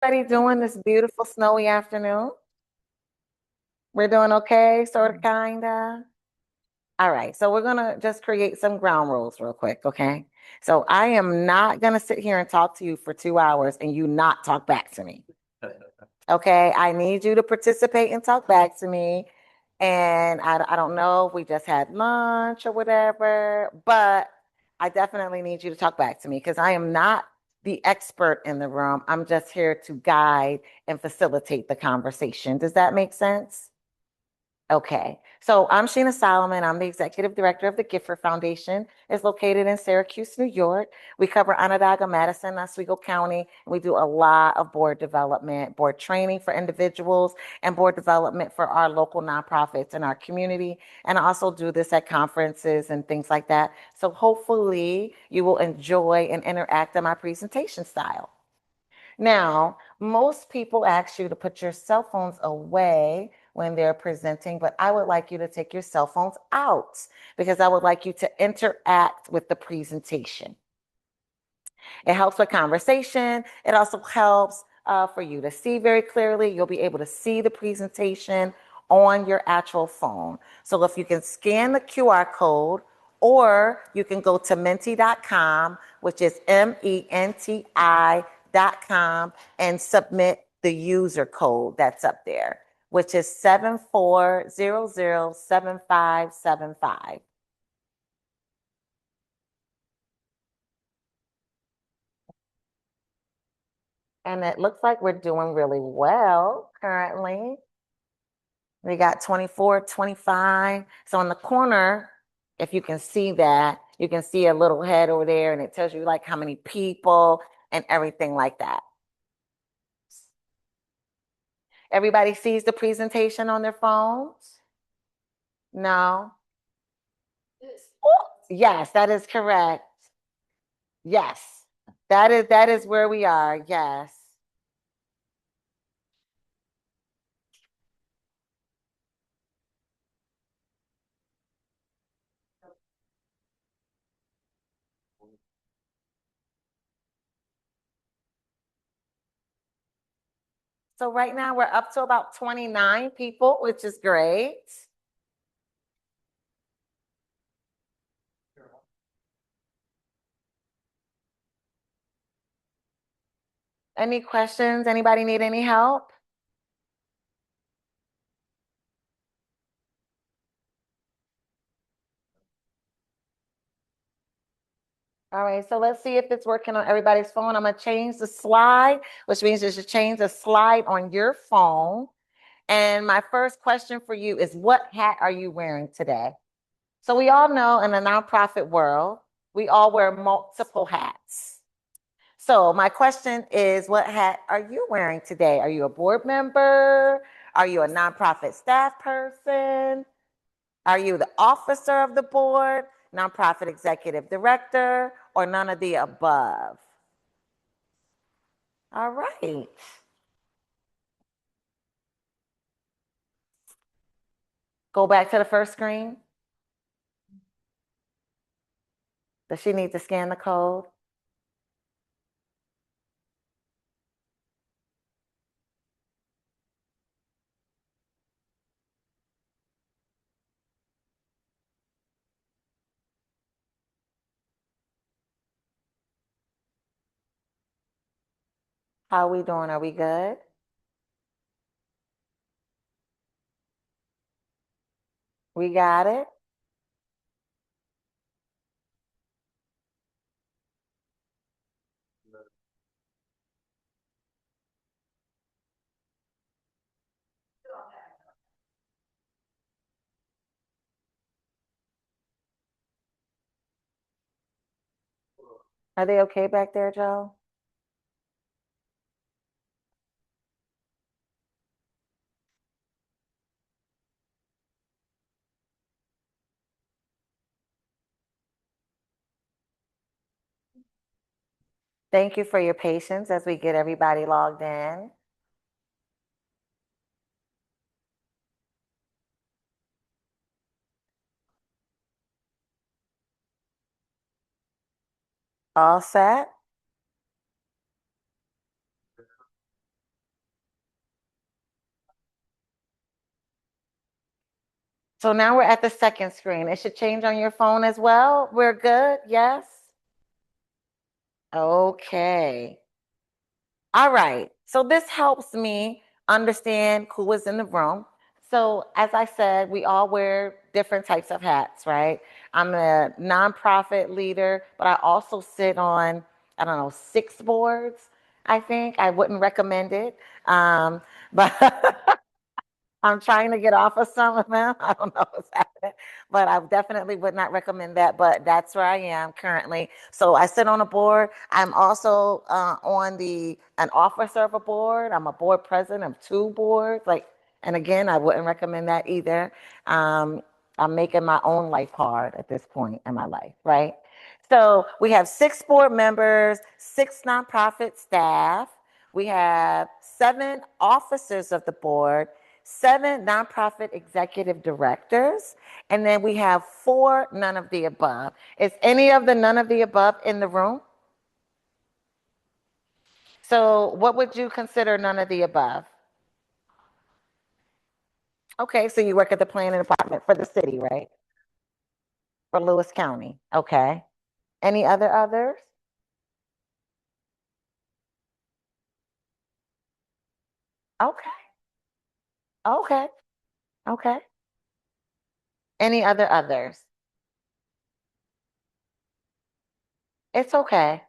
Everybody doing this beautiful snowy afternoon? We're doing okay, sort of, kinda. All right, so we're gonna just create some ground rules real quick, okay? So I am not gonna sit here and talk to you for 2 hours and you not talk back to me. Okay, I need you to participate and talk back to me. And I don't know if we just had lunch or whatever, but I definitely need you to talk back to me because I am not the expert in the room. I'm just here to guide and facilitate the conversation. Does that make sense? Okay, so I'm Sheena Soloman. I'm the executive director of the Gifford Foundation. It's located in Syracuse, New York. We cover Onondaga, Madison, Oswego County. And we do a lot of board development, board training for individuals, and board development for our local nonprofits in our community. And I also do this at conferences and things like that. So hopefully you will enjoy and interact in my presentation style. Now, most people ask you to put your cell phones away when they're presenting, but I would like you to take your cell phones out because I would like you to interact with the presentation. It helps with conversation. It also helps for you to see very clearly. You'll be able to see the presentation on your actual phone. So if you can scan the QR code, or you can go to menti.com, which is menti.com, and submit the user code that's up there, which is 74007575. And it looks like we're doing really well currently. We got 24, 25. So in the corner, if you can see that, you can see a little head over there and it tells you like how many people and everything like that. Everybody sees the presentation on their phones? No? Oh, yes, that is correct. Yes. That is where we are. Yes. So right now we're up to about 29 people, which is great. Any questions? Anybody need any help? All right, so let's see if it's working on everybody's phone. I'm gonna change the slide, which means you should change the slide on your phone. And my first question for you is, what hat are you wearing today? So we all know in the nonprofit world, we all wear multiple hats. So my question is, what hat are you wearing today? Are you a board member? Are you a nonprofit staff person? Are you the officer of the board, nonprofit executive director, or none of the above? All right. Go back to the first screen. Does she need to scan the code? How are we doing? Are we good? We got it? Are they okay back there, Joe? Thank you for your patience as we get everybody logged in. All set? So now we're at the second screen. It should change on your phone as well. We're good. Yes. Okay. All right. So this helps me understand who is in the room. So as I said, we all wear different types of hats, right? I'm a nonprofit leader, but I also sit on, I don't know, 6 boards, I think. I wouldn't recommend it. But I'm trying to get off of some of them. I don't know what's happening, but I definitely would not recommend that. But that's where I am currently. So I sit on a board. I'm also on an officer of a board. I'm a board president of 2 boards. And again, I wouldn't recommend that either. Um, I'm making my own life hard at this point in my life, right? So we have 6 board members, 6 nonprofit staff. We have 7 officers of the board, 7 nonprofit executive directors, and then we have 4 none of the above. Is any of the none of the above in the room? So what would you consider none of the above? Okay, so you work at the planning department for the city, right? For Lewis County. Okay. Any others? Okay. Okay. Okay. Any others? It's okay.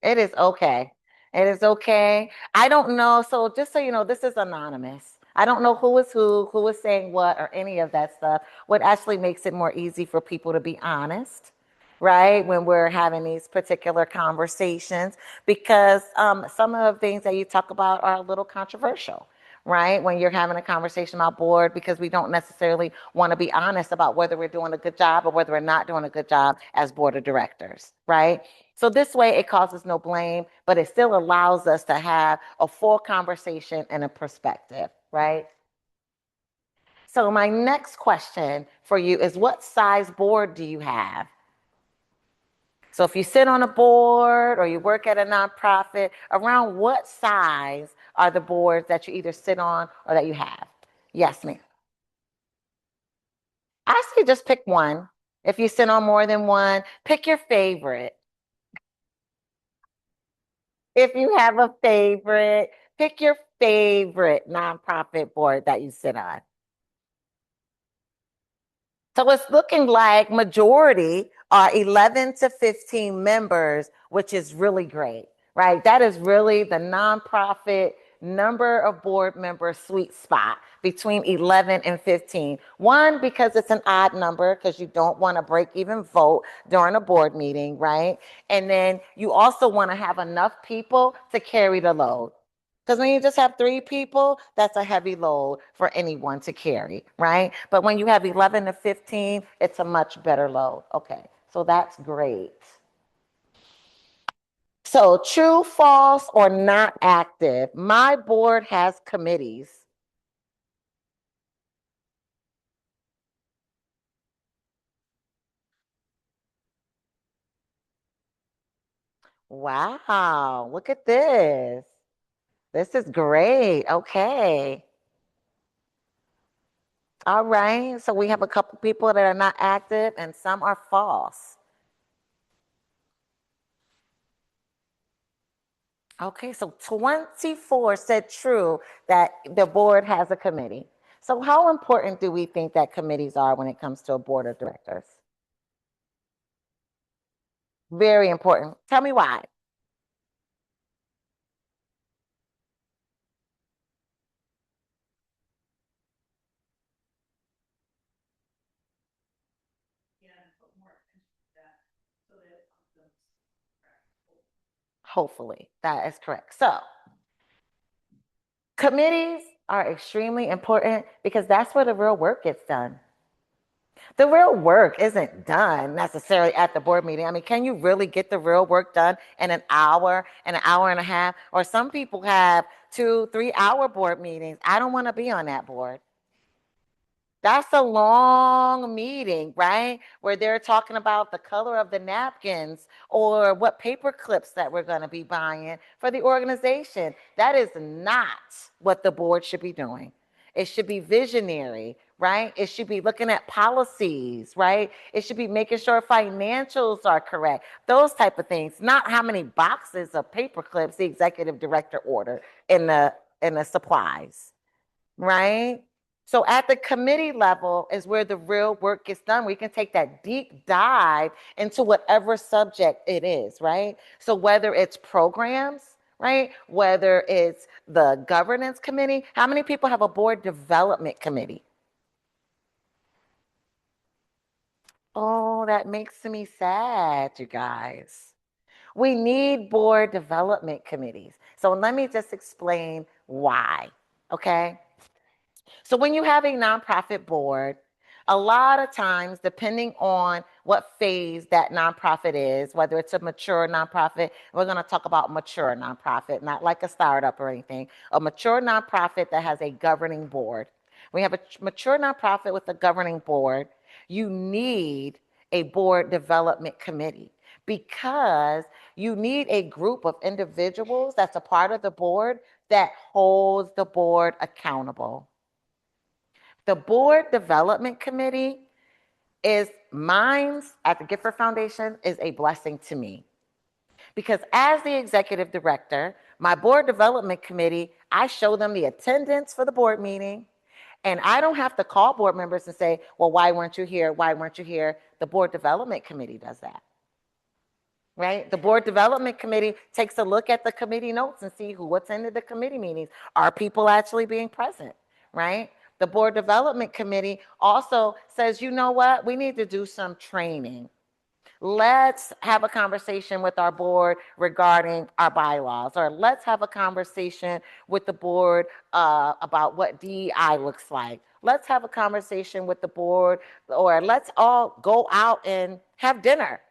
It is okay. It is okay. I don't know. So just so you know, this is anonymous. I don't know who is saying what, or any of that stuff. What actually makes it more easy for people to be honest, right? When we're having these particular conversations, because some of the things that you talk about are a little controversial, right? When you're having a conversation about board, because we don't necessarily want to be honest about whether we're doing a good job or whether we're not doing a good job as board of directors, right? So this way it causes no blame, but it still allows us to have a full conversation and a perspective, right? So my next question for you is, what size board do you have? So if you sit on a board or you work at a nonprofit, around what size are the boards that you either sit on or that you have? Yes, ma'am. I say just pick one. If you sit on more than one, pick your favorite. If you have a favorite, pick your favorite nonprofit board that you sit on. So it's looking like majority are 11 to 15 members, which is really great, right? That is really the nonprofit number of board members sweet spot, between 11 and 15. One, because it's an odd number, because you don't want to break even vote during a board meeting, right? And then you also want to have enough people to carry the load. Because when you just have 3 people, that's a heavy load for anyone to carry, right? But when you have 11 to 15, it's a much better load. Okay, so that's great. So true, false, or not active. My board has committees. Wow, look at this. This is great. Okay. All right. So we have a couple people that are not active and some are false. Okay, so 24 said true that the board has a committee. So how important do we think that committees are when it comes to a board of directors? Very important. Tell me why. Hopefully, that is correct. So committees are extremely important because that's where the real work gets done. The real work isn't done necessarily at the board meeting. I mean, can you really get the real work done in an hour and a half? Or some people have 2, 3 hour board meetings. I don't want to be on that board. That's a long meeting, right? Where they're talking about the color of the napkins or what paper clips that we're going to be buying for the organization. That is not what the board should be doing. It should be visionary, right? It should be looking at policies, right? It should be making sure financials are correct, those type of things, not how many boxes of paper clips the executive director ordered in the supplies, right? So at the committee level is where the real work gets done. We can take that deep dive into whatever subject it is, right? So whether it's programs, right? Whether it's the governance committee, how many people have a board development committee? Oh, that makes me sad, you guys. We need board development committees. So let me just explain why, okay? So when you have a nonprofit board, a lot of times, depending on what phase that nonprofit is, whether it's a mature nonprofit, we're going to talk about mature nonprofit, not like a startup or anything, a mature nonprofit that has a governing board. We have a mature nonprofit with a governing board. You need a board development committee because you need a group of individuals that's a part of the board that holds the board accountable. The board development committee is mine's at the Gifford Foundation is a blessing to me because as the executive director, my board development committee, I show them the attendance for the board meeting. And I don't have to call board members and say, well, why weren't you here? Why weren't you here? The board development committee does that, right? The board development committee takes a look at the committee notes and see who attended the committee meetings. Are people actually being present, right? The board development committee also says, you know what? We need to do some training. Let's have a conversation with our board regarding our bylaws, or let's have a conversation with the board about what DEI looks like. Let's have a conversation with the board, or let's all go out and have dinner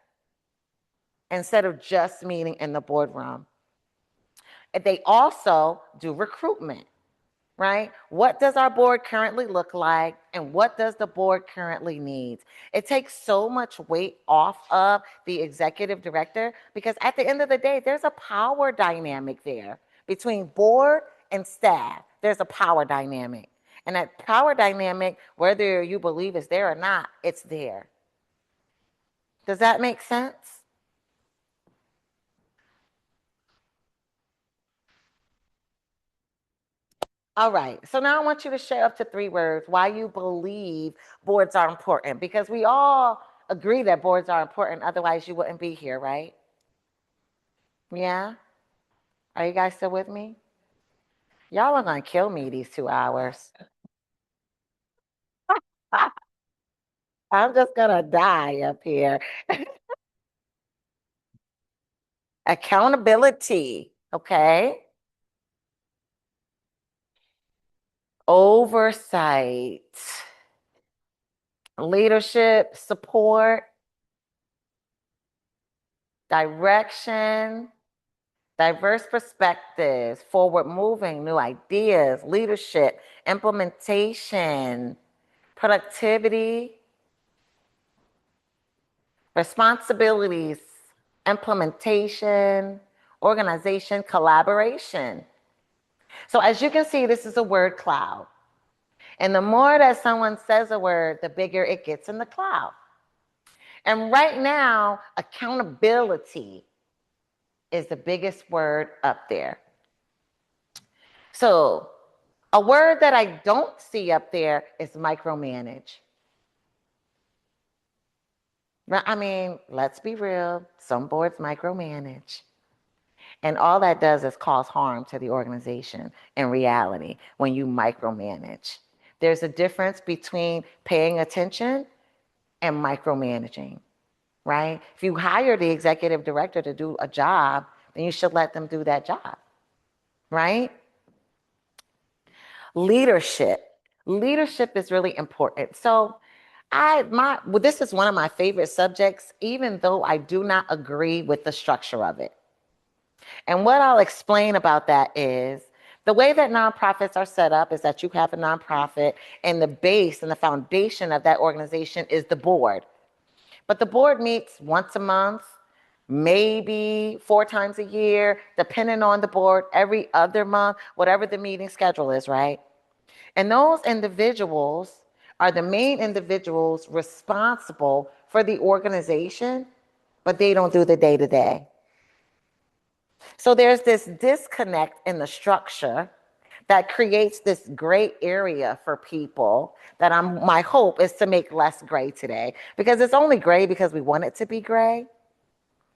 instead of just meeting in the boardroom. They also do recruitment, right? What does our board currently look like, and what does the board currently need? It takes so much weight off of the executive director because at the end of the day, there's a power dynamic there between board and staff. There's a power dynamic. And that power dynamic, whether you believe it's there or not, it's there. Does that make sense? All right. So now I want you to share up to 3 words why you believe boards are important, because we all agree that boards are important. Otherwise, you wouldn't be here, right? Yeah. Are you guys still with me? Y'all are going to kill me these 2 hours. I'm just going to die up here. Accountability. Okay. Oversight. Leadership, support, direction, diverse perspectives, forward moving, new ideas, leadership, implementation, productivity, responsibilities, implementation, organization, collaboration. So as you can see, this is a word cloud. And the more that someone says a word, the bigger it gets in the cloud. And right now, accountability is the biggest word up there. So a word that I don't see up there is micromanage. I mean, let's be real. Some boards micromanage. And all that does is cause harm to the organization in reality when you micromanage. There's a difference between paying attention and micromanaging, right? If you hire the executive director to do a job, then you should let them do that job, right? Leadership. Leadership is really important. So this is one of my favorite subjects, even though I do not agree with the structure of it. And what I'll explain about that is the way that nonprofits are set up is that you have a nonprofit, and the base and the foundation of that organization is the board. But the board meets once a month, maybe 4 times a year, depending on the board, every other month, whatever the meeting schedule is, right? And those individuals are the main individuals responsible for the organization, but they don't do the day to day. So there's this disconnect in the structure that creates this gray area for people that my hope is to make less gray today, because it's only gray because we want it to be gray.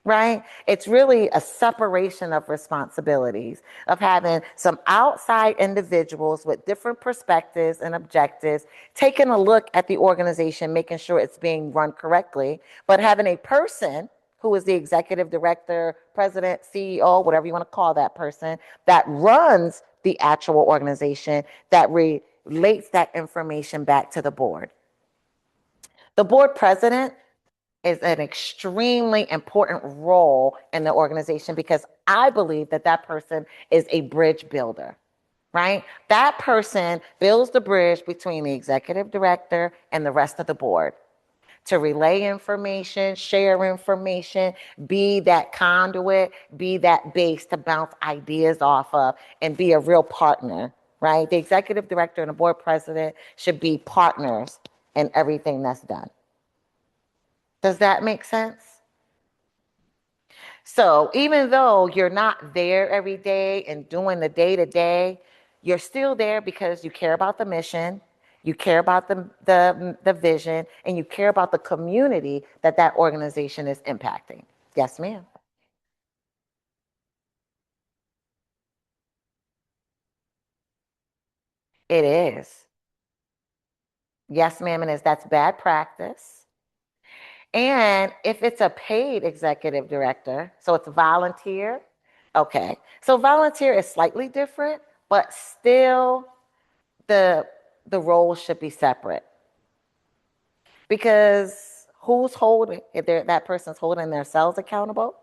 Right? It's really a separation of responsibilities, of having some outside individuals with different perspectives and objectives, taking a look at the organization, making sure it's being run correctly, but having a person who is the executive director, president, CEO, whatever you want to call that person, that runs the actual organization, that relates that information back to the board. The board president is an extremely important role in the organization, because I believe that that person is a bridge builder, right? That person builds the bridge between the executive director and the rest of the board to relay information, share information, be that conduit, be that base to bounce ideas off of, and be a real partner, right? The executive director and the board president should be partners in everything that's done. Does that make sense? So even though you're not there every day and doing the day to day, you're still there because you care about the mission, you care about the vision, and you care about the community that that organization is impacting. Yes, ma'am. It is. Yes, ma'am, and that's bad practice. And if it's a paid executive director, so it's volunteer, okay. So volunteer is slightly different, but still the the roles should be separate, because who's holding, if that person's holding themselves accountable?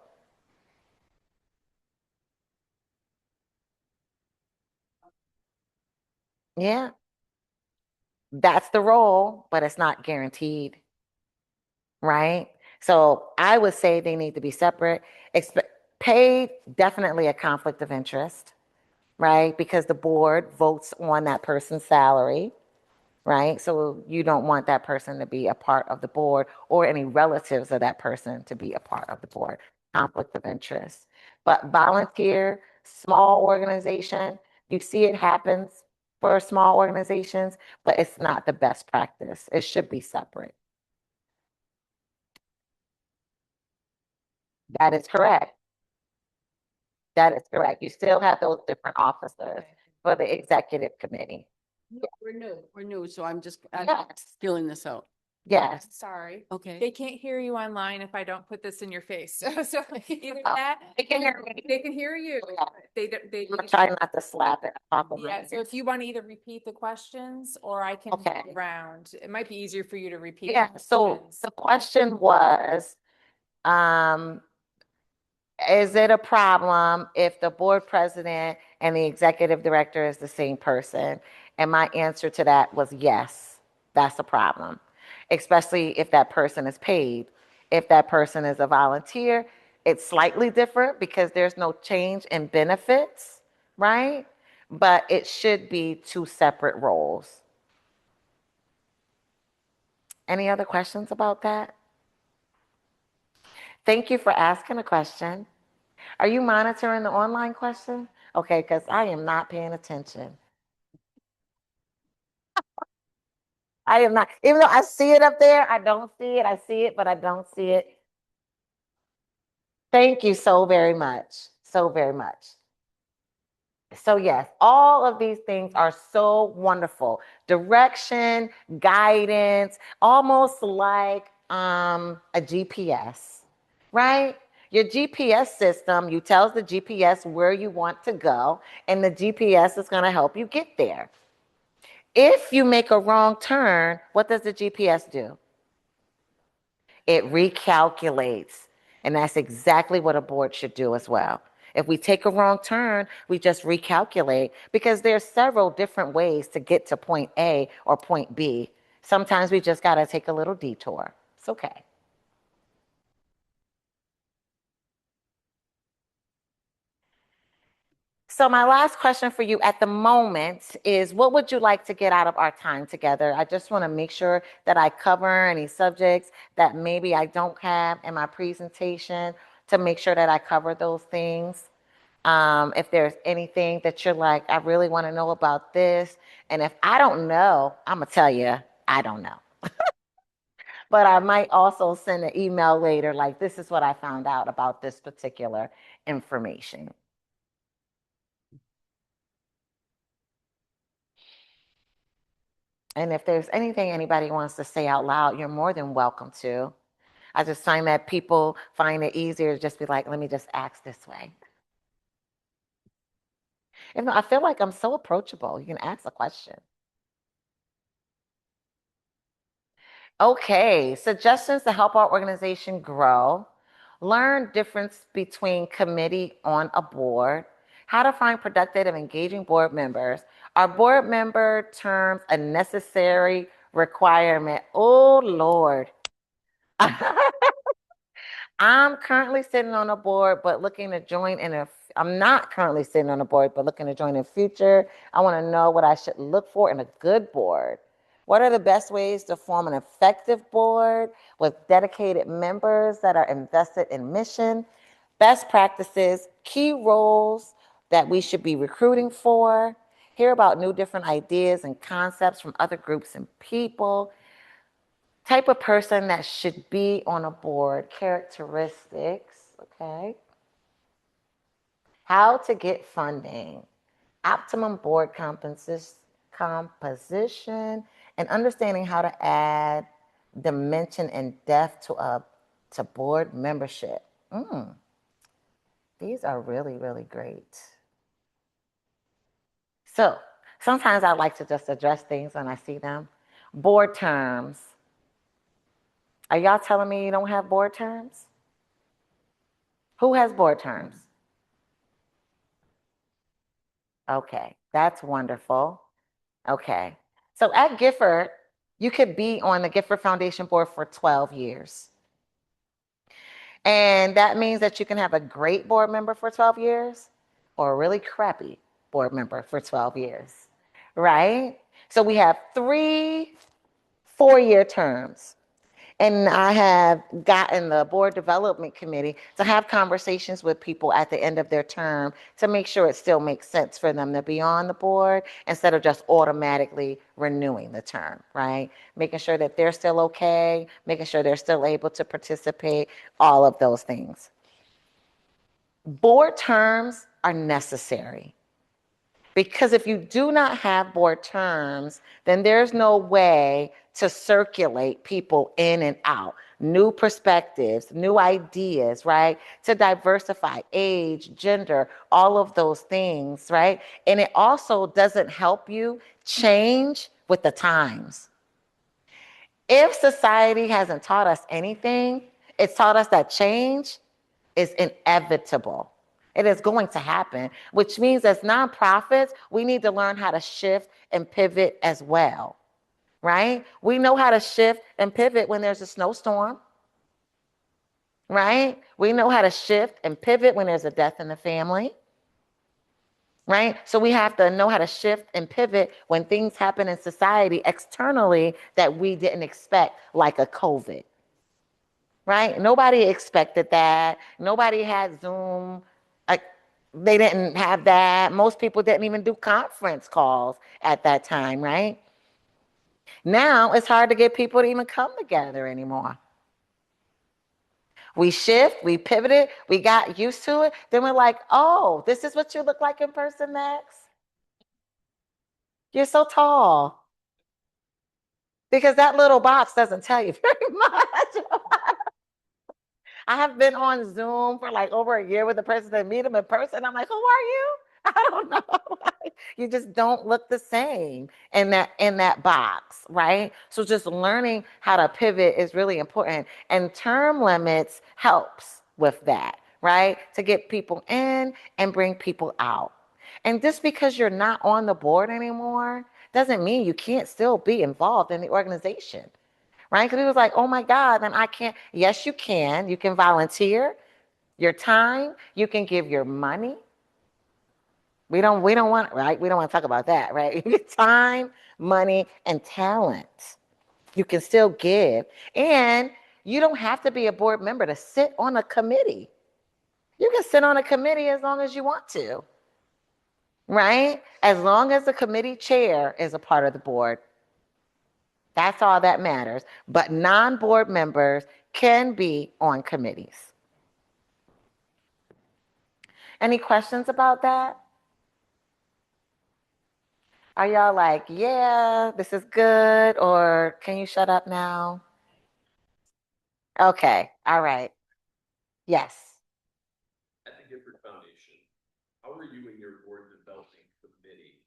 Yeah, that's the role, but it's not guaranteed, right? So I would say they need to be separate. Paid, definitely a conflict of interest, right? Because the board votes on that person's salary, right? So you don't want that person to be a part of the board, or any relatives of that person to be a part of the board. Conflict of interest. But volunteer, small organization, you see it happens for small organizations, but it's not the best practice. It should be separate. That is correct. That is correct. You still have those different officers for the executive committee. Yeah, we're new, so I'm Yes, feeling this out. yes. Sorry. Okay. They can't hear you online if I don't put this in your face. So either Oh, that, they can hear me. they can hear you. Yeah. They, don't- they. I'm trying not to slap it off of Yeah, my so if you want to either repeat the questions or I can Okay. go around, it might be easier for you to repeat. the Yeah, so questions. the question was, um, is it a problem if the board president and the executive director is the same person? And my answer to that was yes, that's a problem, especially if that person is paid. If that person is a volunteer, it's slightly different because there's no change in benefits, right? But it should be two separate roles. Any other questions about that? Thank you for asking a question. Are you monitoring the online question? Okay, because I am not paying attention. I am not, even though I see it up there, I don't see it. I see it, but I don't see it. Thank you so very much. So very much. So, yes, all of these things are so wonderful. Direction, guidance, almost like a GPS, right? Your GPS system, you tells the GPS where you want to go, and the GPS is going to help you get there. If you make a wrong turn, what does the GPS do? It recalculates. And that's exactly what a board should do as well. If we take a wrong turn, we just recalculate, because there's several different ways to get to point A or point B. Sometimes we just got to take a little detour. It's okay. So my last question for you at the moment is, what would you like to get out of our time together? I just want to make sure that I cover any subjects that maybe I don't have in my presentation, to make sure that I cover those things. If there's anything that you're like, I really want to know about this. And if I don't know, I'm going to tell you, I don't know. But I might also send an email later, like, this is what I found out about this particular information. And if there's anything anybody wants to say out loud, you're more than welcome to. I just find that people find it easier to just be like, let me just ask this way. And I feel like I'm so approachable. You can ask a question. Okay, suggestions to help our organization grow. Learn difference between committee on a board. How to find productive and engaging board members. Are board member terms a necessary requirement? Oh, Lord. I'm currently sitting on a board, but looking to join I'm not currently sitting on a board, but looking to join in future. I want to know what I should look for in a good board. What are the best ways to form an effective board with dedicated members that are invested in mission? Best practices, key roles that we should be recruiting for. Hear about new different ideas and concepts from other groups and people. Type of person that should be on a board, characteristics, okay? How to get funding, optimum board composition, and understanding how to add dimension and depth to board membership. These are really, really great. So sometimes I like to just address things when I see them. Board terms. Are y'all telling me you don't have board terms? Who has board terms? Okay, that's wonderful. Okay. So at Gifford, you could be on the Gifford Foundation board for 12 years. And that means that you can have a great board member for 12 years or a really crappy board member for 12 years, right? So we have 3 4-year terms. And I have gotten the board development committee to have conversations with people at the end of their term to make sure it still makes sense for them to be on the board instead of just automatically renewing the term, right? Making sure that they're still okay, making sure they're still able to participate, all of those things. Board terms are necessary. Because if you do not have board terms, then there's no way to circulate people in and out, new perspectives, new ideas, right? To diversify age, gender, all of those things, right? And it also doesn't help you change with the times. If society hasn't taught us anything, it's taught us that change is inevitable. It is going to happen, which means as nonprofits, we need to learn how to shift and pivot as well, right? We know how to shift and pivot when there's a snowstorm, right? We know how to shift and pivot when there's a death in the family, right? So we have to know how to shift and pivot when things happen in society externally that we didn't expect, like a COVID. Right? Nobody expected that. Nobody had Zoom. Like, they didn't have that. Most people didn't even do conference calls at that time, right? Now it's hard to get people to even come together anymore. We shift, we pivoted, we got used to it. Then we're like, oh, this is what you look like in person, Max? You're so tall. Because that little box doesn't tell you very much. I have been on Zoom for like over a year with the person and meet them in person. I'm like, who are you? I don't know. You just don't look the same in that box, right? So just learning how to pivot is really important. And term limits helps with that, right? To get people in and bring people out. And just because you're not on the board anymore doesn't mean you can't still be involved in the organization, right? Because he was like, oh my God, then I can't. Yes, you can. You can volunteer your time. You can give your money, We don't want, right? We don't want to talk about that, right? You get time, money, and talent. You can still give. And you don't have to be a board member to sit on a committee. You can sit on a committee as long as you want to, right? As long as the committee chair is a part of the board. That's all that matters. But non-board members can be on committees. Any questions about that? Are y'all like, yeah, this is good, or can you shut up now? Okay, all right. Yes. At the Gifford Foundation, how are you and your board developing committee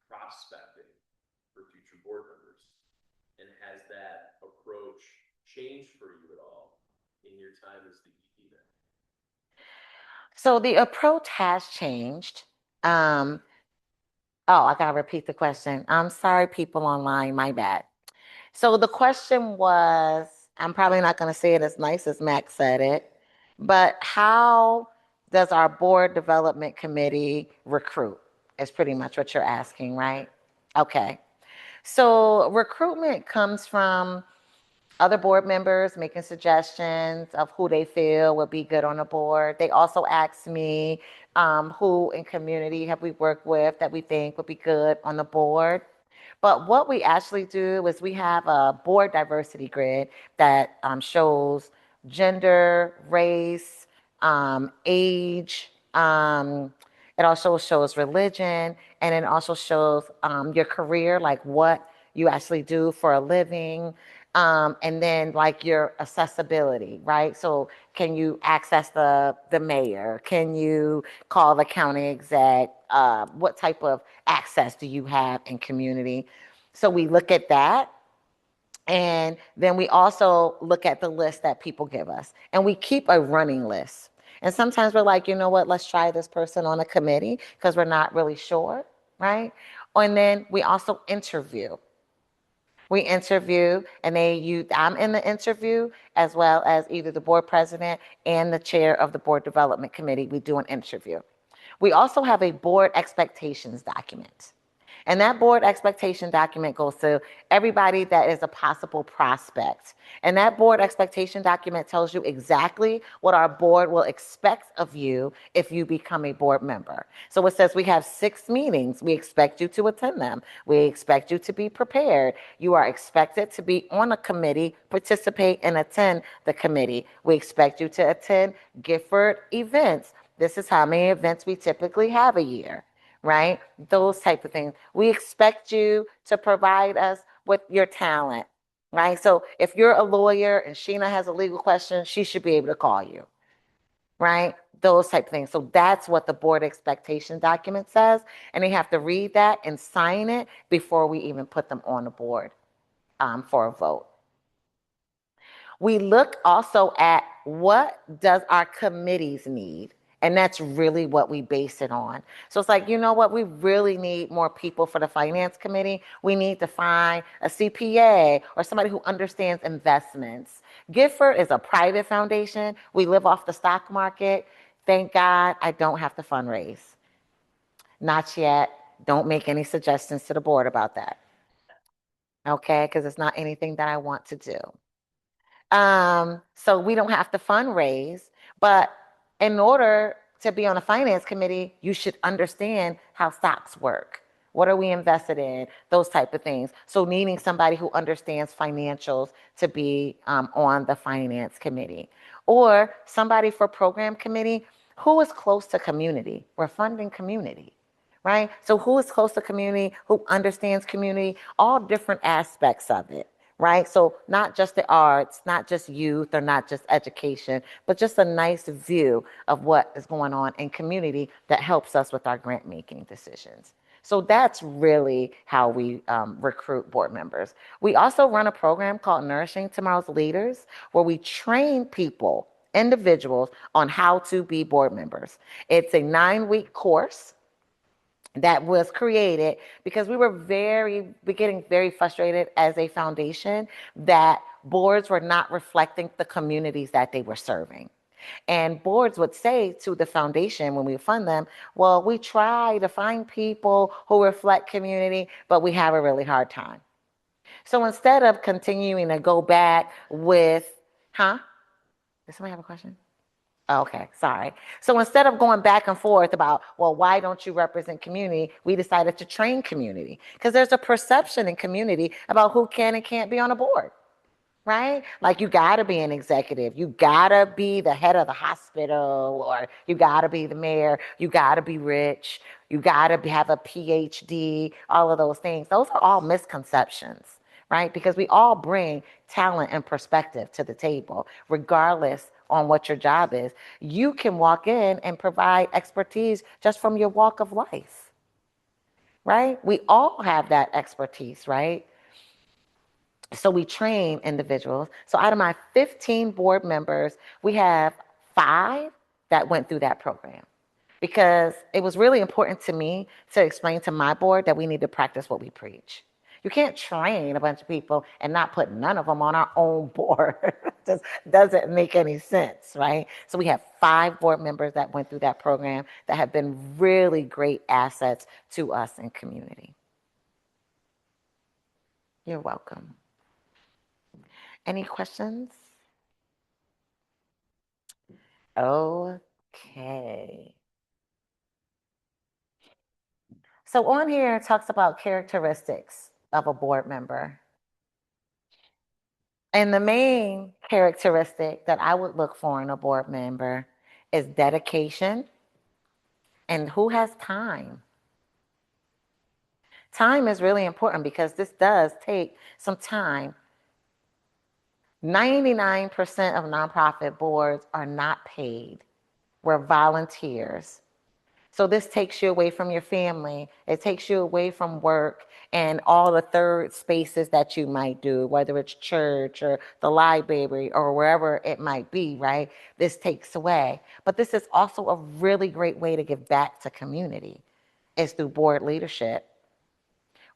prospecting for future board members? And has that approach changed for you at all in your time as the EP then? So the approach has changed. I gotta repeat the question. I'm sorry, people online, my bad. So the question was, I'm probably not gonna say it as nice as Max said it, but how does our board development committee recruit? Is pretty much what you're asking, right? Okay. So recruitment comes from other board members making suggestions of who they feel would be good on the board. They also ask me who in community have we worked with that we think would be good on the board. But what we actually do is we have a board diversity grid that shows gender, race, age. It also shows religion, and it also shows your career, like what you actually do for a living, and then like your accessibility, right? So can you access the mayor? Can you call the county exec? What type of access do you have in community? So we look at that. And then we also look at the list that people give us. And we keep a running list. And sometimes we're like, you know what, let's try this person on a committee because we're not really sure, right? And then we also interview. We interview, and I'm in the interview as well as either the board president and the chair of the board development committee. We do an interview. We also have a board expectations document. And that board expectation document goes to everybody that is a possible prospect. And that board expectation document tells you exactly what our board will expect of you if you become a board member. So it says we have 6 meetings. We expect you to attend them. We expect you to be prepared. You are expected to be on a committee, participate and attend the committee. We expect you to attend Gifford events. This is how many events we typically have a year, right? Those type of things. We expect you to provide us with your talent, right? So if you're a lawyer and Sheena has a legal question, she should be able to call you, right? Those type of things. So that's what the board expectation document says. And they have to read that and sign it before we even put them on the board for a vote. We look also at what does our committees need? And that's really what we base it on. So it's like, you know what? We really need more people for the finance committee. We need to find a CPA or somebody who understands investments. Gifford is a private foundation. We live off the stock market. Thank God I don't have to fundraise. Not yet. Don't make any suggestions to the board about that. Okay? Because it's not anything that I want to do. So we don't have to fundraise, but in order to be on a finance committee, you should understand how stocks work. What are we invested in? Those type of things. So needing somebody who understands financials to be on the finance committee, or somebody for program committee who is close to community. We're funding community, right? So who is close to community, who understands community, all different aspects of it. Right? So not just the arts, not just youth or not just education, but just a nice view of what is going on in community that helps us with our grant making decisions. So that's really how we recruit board members. We also run a program called Nourishing Tomorrow's Leaders, where we train people, individuals, on how to be board members. It's a 9-week course that was created because we were getting very frustrated as a foundation that boards were not reflecting the communities that they were serving. And boards would say to the foundation when we fund them, well, we try to find people who reflect community, but we have a really hard time. So instead of continuing to go back with, huh? Does somebody have a question? Okay, sorry. So instead of going back and forth about, well, why don't you represent community? We decided to train community because there's a perception in community about who can and can't be on a board, right? Like you got to be an executive. You got to be the head of the hospital, or you got to be the mayor. You got to be rich. You got to have a PhD, all of those things. Those are all misconceptions, right? Because we all bring talent and perspective to the table, regardless on what your job is. You can walk in and provide expertise just from your walk of life, right? We all have that expertise, right? So we train individuals. So out of my 15 board members, we have 5 that went through that program because it was really important to me to explain to my board that we need to practice what we preach. You can't train a bunch of people and not put none of them on our own board. Just doesn't make any sense, right? So we have 5 board members that went through that program that have been really great assets to us in community. You're welcome. Any questions? Okay. So on here, it talks about characteristics of a board member. And the main characteristic that I would look for in a board member is dedication and who has time. Time is really important because this does take some time. 99% of nonprofit boards are not paid. We're volunteers. So this takes you away from your family. It takes you away from work and all the third spaces that you might do, whether it's church or the library or wherever it might be, right? This takes away. But this is also a really great way to give back to community, is through board leadership,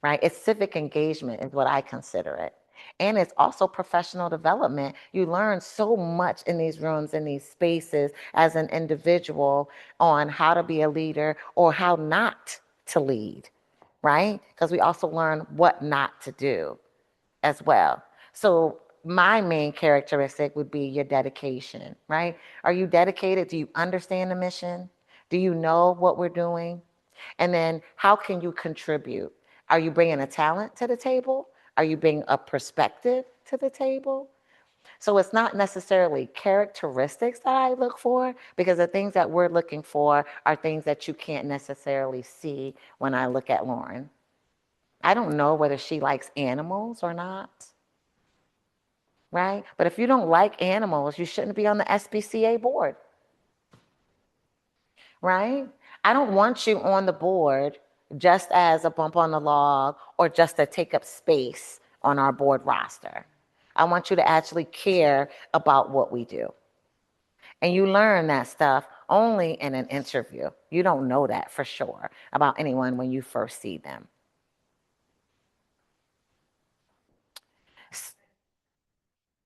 right? It's civic engagement is what I consider it. And it's also professional development. You learn so much in these rooms, in these spaces as an individual on how to be a leader or how not to lead, right? Because we also learn what not to do as well. So my main characteristic would be your dedication, right? Are you dedicated? Do you understand the mission? Do you know what we're doing? And then how can you contribute? Are you bringing a talent to the table? Are you bringing a perspective to the table? So it's not necessarily characteristics that I look for, because the things that we're looking for are things that you can't necessarily see when I look at Lauren. I don't know whether she likes animals or not, right? But if you don't like animals, you shouldn't be on the SPCA board, right? I don't want you on the board just as a bump on the log or just to take up space on our board roster. I want you to actually care about what we do. And you learn that stuff only in an interview. You don't know that for sure about anyone when you first see them.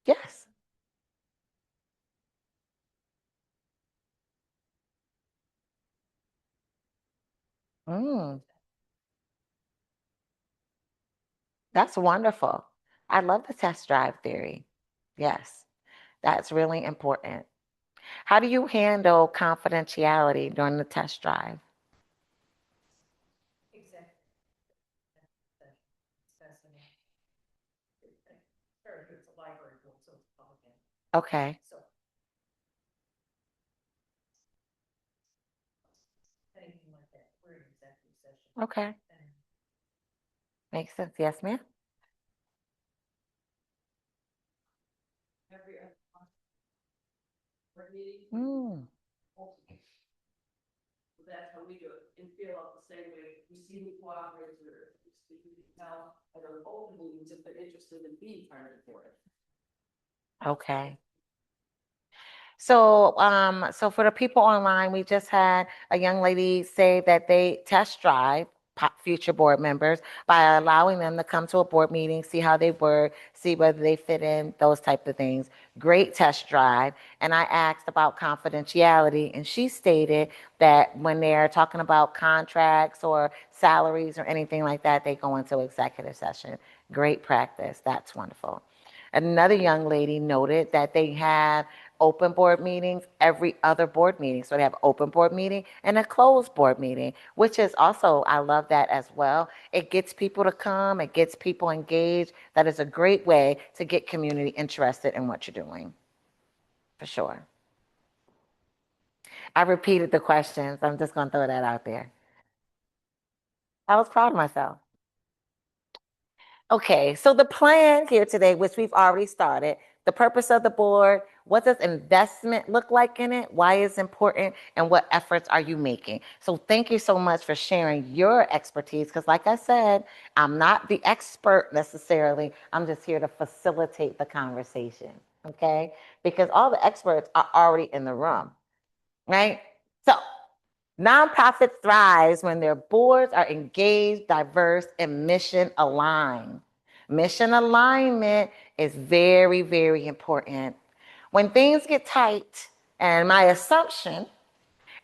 Yes. Mm, that's wonderful. I love the test drive theory. Yes, that's really important. How do you handle confidentiality during the test drive? Okay. Okay. Makes sense. Yes, ma'am. Mm, That's how we do it, and feel out the same way. We see who cooperates or we speak with now at our open meetings if they're interested in being part of the board. okay. So for the people online, we just had a young lady say that they test drive future board members by allowing them to come to a board meeting, see how they work, see whether they fit in, those type of things. Great test drive. And I asked about confidentiality, and she stated that when they're talking about contracts or salaries or anything like that, they go into executive session. Great practice. That's wonderful. Another young lady noted that they have open board meetings every other board meeting. So they have open board meeting and a closed board meeting, which is also, I love that as well. It gets people to come, it gets people engaged. That is a great way to get community interested in what you're doing, for sure. I repeated the questions. I'm just going to throw that out there. I was proud of myself. Okay, so the plan here today, which we've already started, the purpose of the board, what does investment look like in it? Why is it important? And what efforts are you making? So thank you so much for sharing your expertise, because like I said, I'm not the expert necessarily. I'm just here to facilitate the conversation, okay? Because all the experts are already in the room, right? So nonprofit thrives when their boards are engaged, diverse, and mission aligned. Mission alignment is very, very important. When things get tight, and my assumption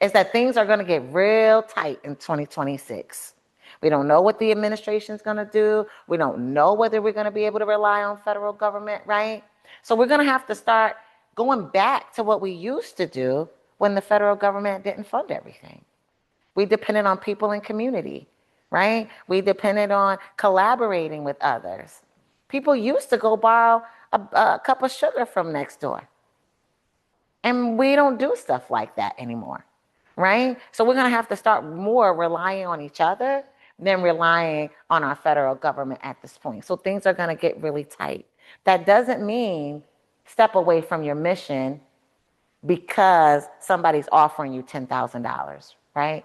is that things are going to get real tight in 2026. We don't know what the administration is going to do. We don't know whether we're going to be able to rely on federal government, right? So we're going to have to start going back to what we used to do when the federal government didn't fund everything. We depended on people in community, right? We depended on collaborating with others. People used to go borrow a cup of sugar from next door. And we don't do stuff like that anymore, right? So we're going to have to start more relying on each other than relying on our federal government at this point. So things are going to get really tight. That doesn't mean step away from your mission because somebody's offering you $10,000, right?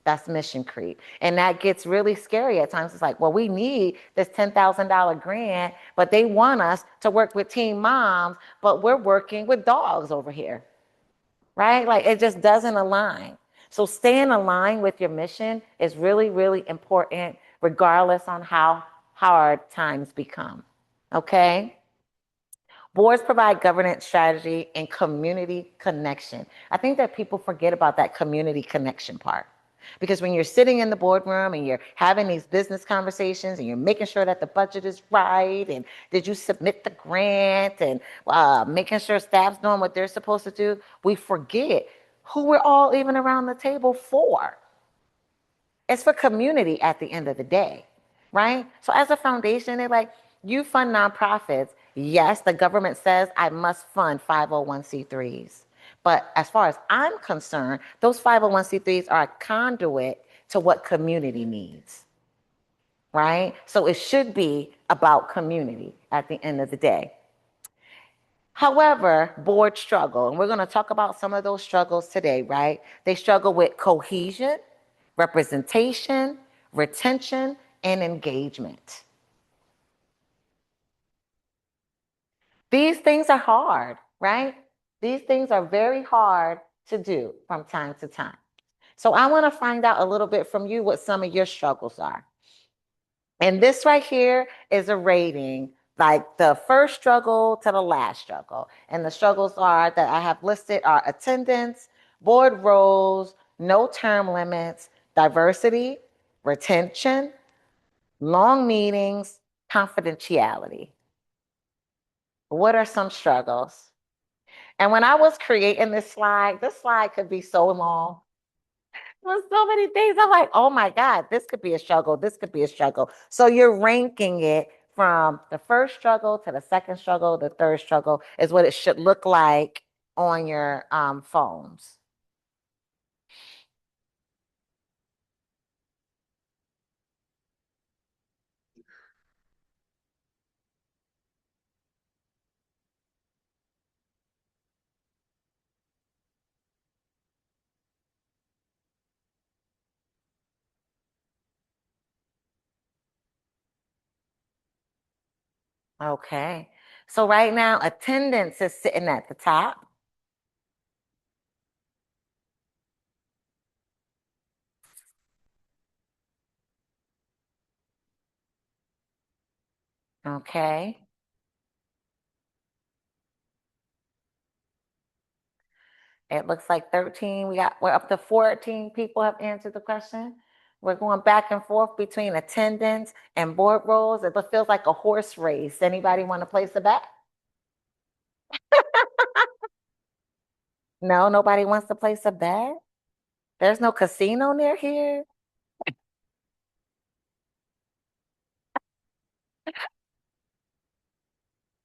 That's mission creep. And that gets really scary at times. It's like, well, we need this $10,000 grant, but they want us to work with teen moms, but we're working with dogs over here, right? Like it just doesn't align. So staying aligned with your mission is really, really important, regardless on how hard times become, okay? Boards provide governance strategy and community connection. I think that people forget about that community connection part. Because when you're sitting in the boardroom and you're having these business conversations and you're making sure that the budget is right and did you submit the grant and making sure staff's doing what they're supposed to do, we forget who we're all even around the table for. It's for community at the end of the day, right? So as a foundation, they're like, you fund nonprofits. Yes, the government says I must fund 501c3s. But as far as I'm concerned, those 501c3s are a conduit to what community needs, right? So it should be about community at the end of the day. However, boards struggle, and we're going to talk about some of those struggles today, right? They struggle with cohesion, representation, retention, and engagement. These things are hard, right? These things are very hard to do from time to time. So I want to find out a little bit from you what some of your struggles are. And this right here is a rating, like the first struggle to the last struggle. And the struggles are that I have listed are attendance, board roles, no term limits, diversity, retention, long meetings, confidentiality. What are some struggles? And when I was creating this slide could be so long. There's so many things. I'm like, oh my God, this could be a struggle. This could be a struggle. So you're ranking it from the first struggle to the second struggle, the third struggle is what it should look like on your phones. Okay. So right now, attendance is sitting at the top. Okay. It looks like 13. We're up to 14 people have answered the question. We're going back and forth between attendance and board roles. It feels like a horse race. Anybody want to place a bet? No, nobody wants to place a bet. There's no casino near here.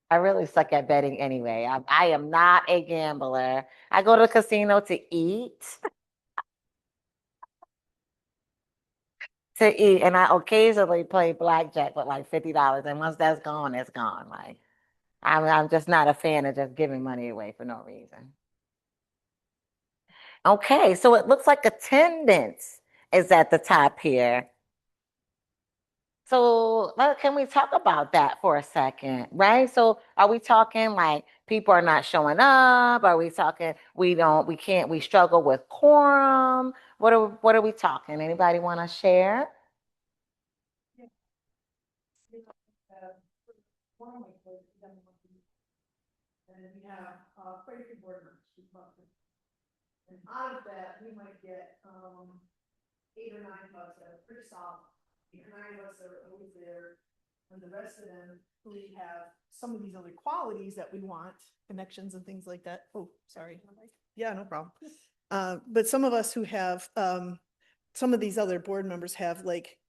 I really suck at betting anyway. I am not a gambler. I go to the casino to eat, and I occasionally play blackjack with like $50. And once that's gone, it's gone. Like I'm just not a fan of just giving money away for no reason. Okay, so it looks like attendance is at the top here. So can we talk about that for a second, right? So are we talking like people are not showing up? Are we talking we struggle with quorum? What are we talking? Anybody want to share? And we have quite a few board members who come. And out of that, we might get 8 or 9 of us that are pretty solid. 8 or 9 of us are always there. And the rest of them who have some of these other qualities that we want, connections and things like that. Oh, sorry. Yeah, no problem. But some of us who have some of these other board members have like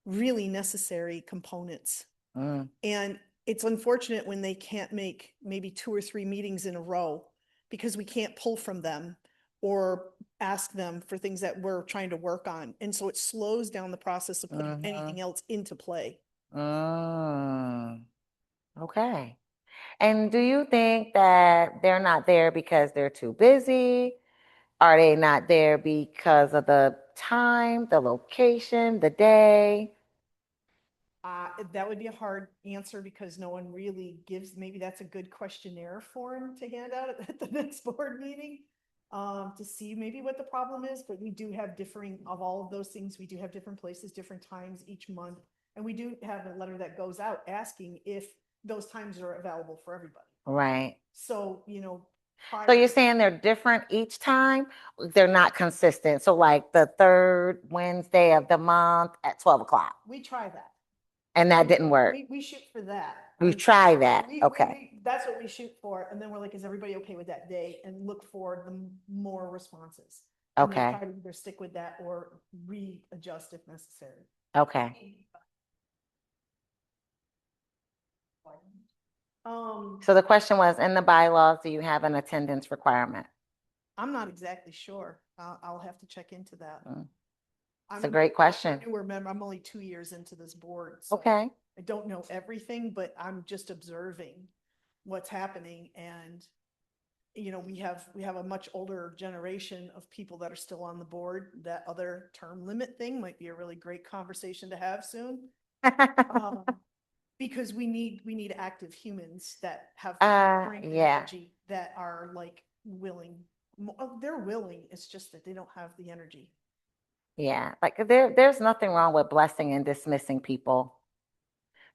really necessary components. Mm. And it's unfortunate when they can't make maybe 2 or 3 meetings in a row because we can't pull from them or ask them for things that we're trying to work on. And so it slows down the process of putting anything else into play. Mm. Okay. And do you think that they're not there because they're too busy? Are they not there because of the time, the location, the day? That would be a hard answer because no one really gives, maybe that's a good questionnaire form to hand out at the next board meeting. To see maybe what the problem is, but we do have differing of all of those things. We do have different places, different times each month. And we do have a letter that goes out asking if those times are available for everybody. Right. So, So you're saying they're different each time? They're not consistent. So like the third Wednesday of the month at 12 o'clock. we try that. And that didn't work. We shoot for that. We try that. Okay. That's what we shoot for. And then we're like, is everybody okay with that day? And look for the more responses. And then Okay. try to either stick with that or readjust if necessary. Okay. So the question was, in the bylaws, do you have an attendance requirement? I'm not exactly sure. I'll have to check into that. It's a great question. I do remember, I'm only 2 years into this board. So Okay. I don't know everything, but I'm just observing what's happening. And, we have a much older generation of people that are still on the board. That other term limit thing might be a really great conversation to have soon. Because we need active humans that have strength and yeah. energy that are like willing. They're willing. It's just that they don't have the energy. Yeah. Like there's nothing wrong with blessing and dismissing people.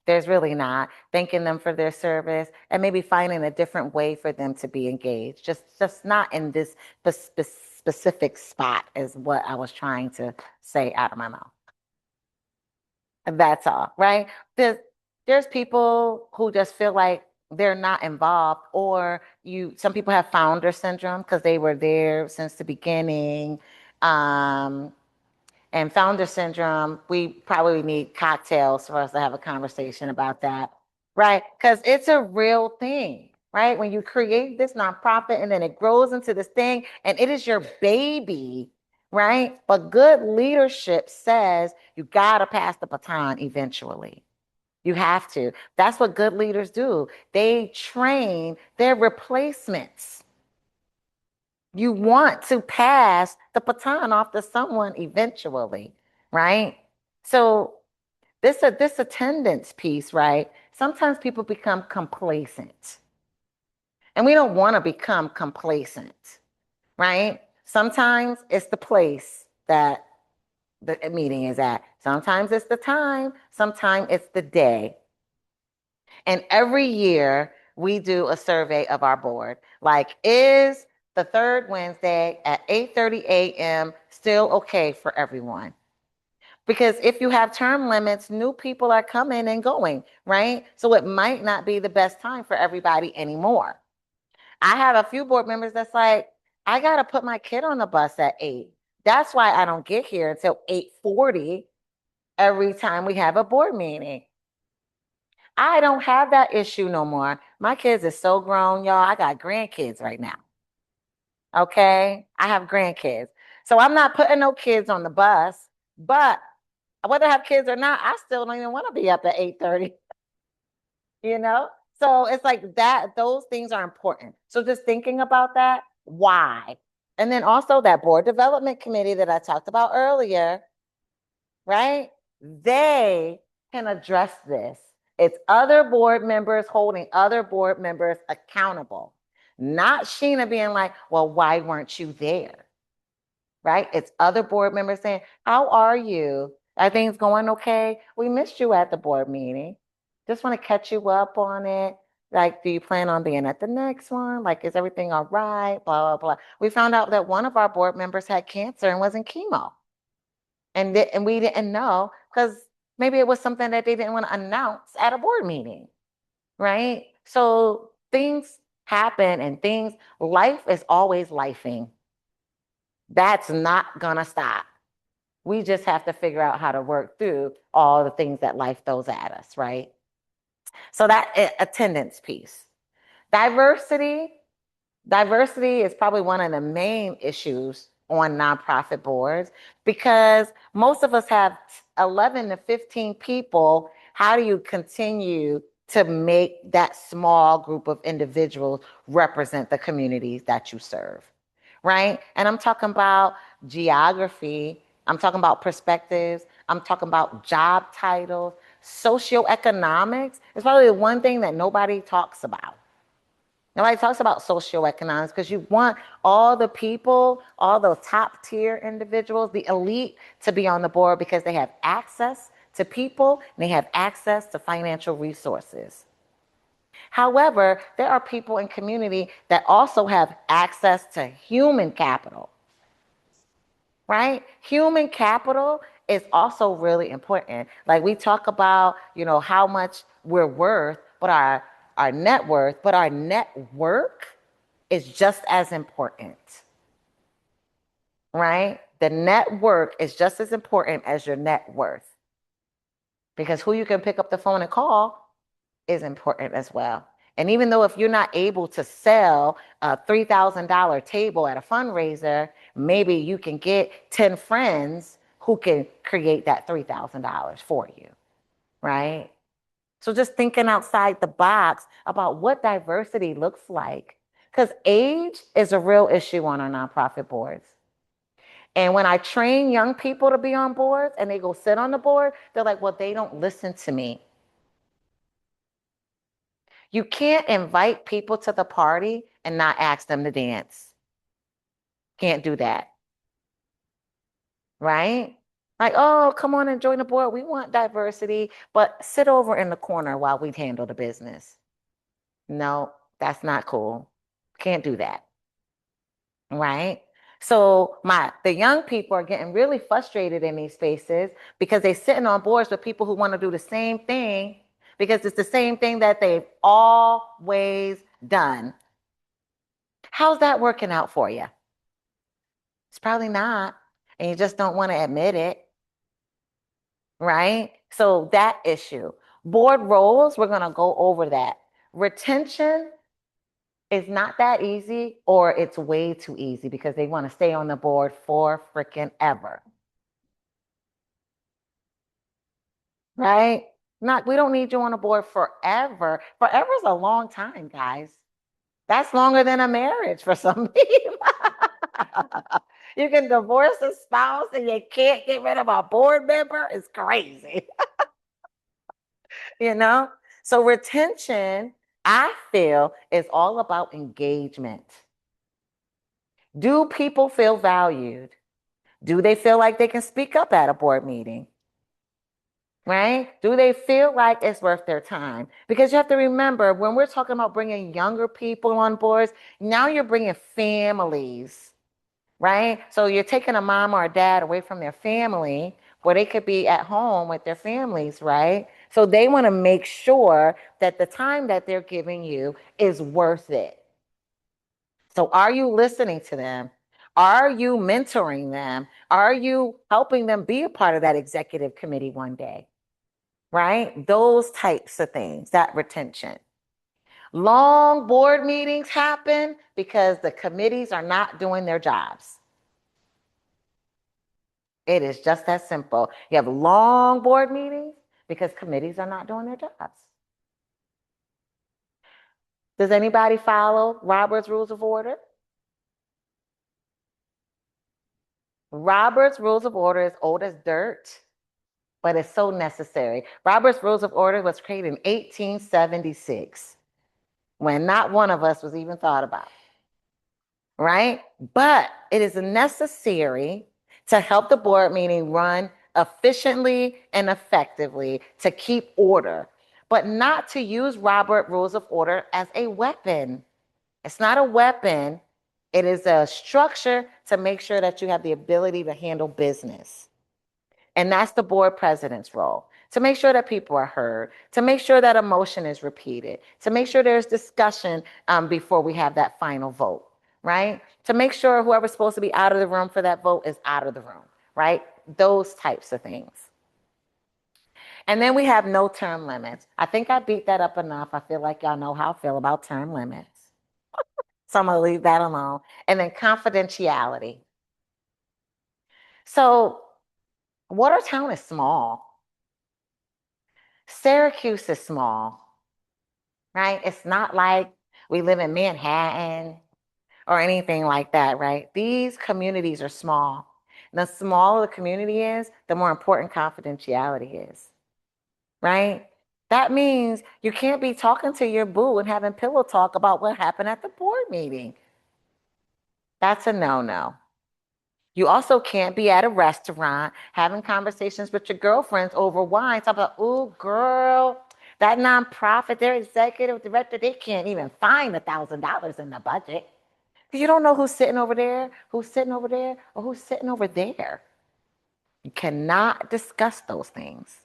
There's really not. Thanking them for their service and maybe finding a different way for them to be engaged. Just not in this specific spot is what I was trying to say out of my mouth. That's all, right? There's people who just feel like they're not involved, or some people have founder syndrome because they were there since the beginning. And founder syndrome, we probably need cocktails for us to have a conversation about that, right? Because it's a real thing, right? When you create this nonprofit and then it grows into this thing and it is your baby, right? But good leadership says you got to pass the baton eventually. You have to. That's what good leaders do. They train their replacements. You want to pass the baton off to someone eventually, right? So this attendance piece, right? Sometimes people become complacent. And we don't want to become complacent, right? Sometimes it's the place that the meeting is at. Sometimes it's the time, sometimes it's the day. And every year we do a survey of our board. Like, is the third Wednesday at 8:30 a.m. still okay for everyone? Because if you have term limits, new people are coming and going, right? So it might not be the best time for everybody anymore. I have a few board members that's like, I got to put my kid on the bus at 8. That's why I don't get here until 8:40 every time we have a board meeting. I don't have that issue no more. My kids are so grown, y'all. I got grandkids right now. Okay? I have grandkids. So I'm not putting no kids on the bus, but whether I have kids or not, I still don't even want to be up at 8:30, you know? So it's like that, those things are important. So just thinking about that, why? And then also that board development committee that I talked about earlier, right? They can address this. It's other board members holding other board members accountable, not Sheena being like, well, why weren't you there? Right? It's other board members saying, how are you? Are things going okay? We missed you at the board meeting. Just want to catch you up on it. Like, do you plan on being at the next one? Like, is everything all right? Blah, blah, blah. We found out that one of our board members had cancer and was in chemo. And we didn't know because maybe it was something that they didn't want to announce at a board meeting, right? So things happen and life is always lifing. That's not gonna stop. We just have to figure out how to work through all the things that life throws at us, right? So that attendance piece. Diversity. Diversity is probably one of the main issues on nonprofit boards because most of us have 11 to 15 people. How do you continue to make that small group of individuals represent the communities that you serve? Right? And I'm talking about geography, I'm talking about perspectives, I'm talking about job titles, socioeconomics. It's probably the one thing that nobody talks about. Nobody talks about socioeconomics because you want all the people, all the top tier individuals, the elite to be on the board because they have access to people and they have access to financial resources. However, there are people in community that also have access to human capital, right? Human capital is also really important. Like we talk about, how much we're worth, but our net worth, but our network is just as important, right? The network is just as important as your net worth because who you can pick up the phone and call is important as well. And even though if you're not able to sell a $3,000 table at a fundraiser, maybe you can get 10 friends who can create that $3,000 for you, right? So just thinking outside the box about what diversity looks like, because age is a real issue on our nonprofit boards. And when I train young people to be on boards and they go sit on the board, they're like, well, they don't listen to me. You can't invite people to the party and not ask them to dance. Can't do that. Right? Like, oh, come on and join the board. We want diversity, but sit over in the corner while we handle the business. No, that's not cool. Can't do that. Right? So the young people are getting really frustrated in these spaces because they're sitting on boards with people who want to do the same thing because it's the same thing that they've always done. How's that working out for you? It's probably not. And you just don't want to admit it. Right? So that issue. Board roles, we're going to go over that. Retention is not that easy, or it's way too easy because they want to stay on the board for freaking ever. Right? We don't need you on the board forever. Forever is a long time, guys. That's longer than a marriage for some people. You can divorce a spouse and you can't get rid of a board member. It's crazy. So retention, I feel, is all about engagement. Do people feel valued? Do they feel like they can speak up at a board meeting? right? Do they feel like it's worth their time? Because you have to remember, when we're talking about bringing younger people on boards, now you're bringing families, right? So you're taking a mom or a dad away from their family where they could be at home with their families, right? So they want to make sure that the time that they're giving you is worth it. So are you listening to them? Are you mentoring them? Are you helping them be a part of that executive committee one day? Right? Those types of things, that retention. Long board meetings happen because the committees are not doing their jobs. It is just that simple. You have long board meetings because committees are not doing their jobs. Does anybody follow Robert's Rules of Order? Robert's Rules of Order is old as dirt, but it's so necessary. Robert's Rules of Order was created in 1876 when not one of us was even thought about, right? But it is necessary to help the board meeting run efficiently and effectively to keep order, but not to use Robert Rules of Order as a weapon. It's not a weapon. It is a structure to make sure that you have the ability to handle business. And that's the board president's role, to make sure that people are heard, to make sure that a motion is repeated, to make sure there's discussion before we have that final vote, right? To make sure whoever's supposed to be out of the room for that vote is out of the room, right? Those types of things. And then we have no term limits. I think I beat that up enough. I feel like y'all know how I feel about term limits. So I'm going to leave that alone. And then confidentiality. So Watertown is small. Syracuse is small, right? It's not like we live in Manhattan or anything like that, right? These communities are small. And the smaller the community is, the more important confidentiality is, right? That means you can't be talking to your boo and having pillow talk about what happened at the board meeting. That's a no-no. You also can't be at a restaurant having conversations with your girlfriends over wine. Talk about, oh, girl, that nonprofit, their executive director, they can't even find $1,000 in the budget. You don't know who's sitting over there, who's sitting over there, or who's sitting over there. You cannot discuss those things,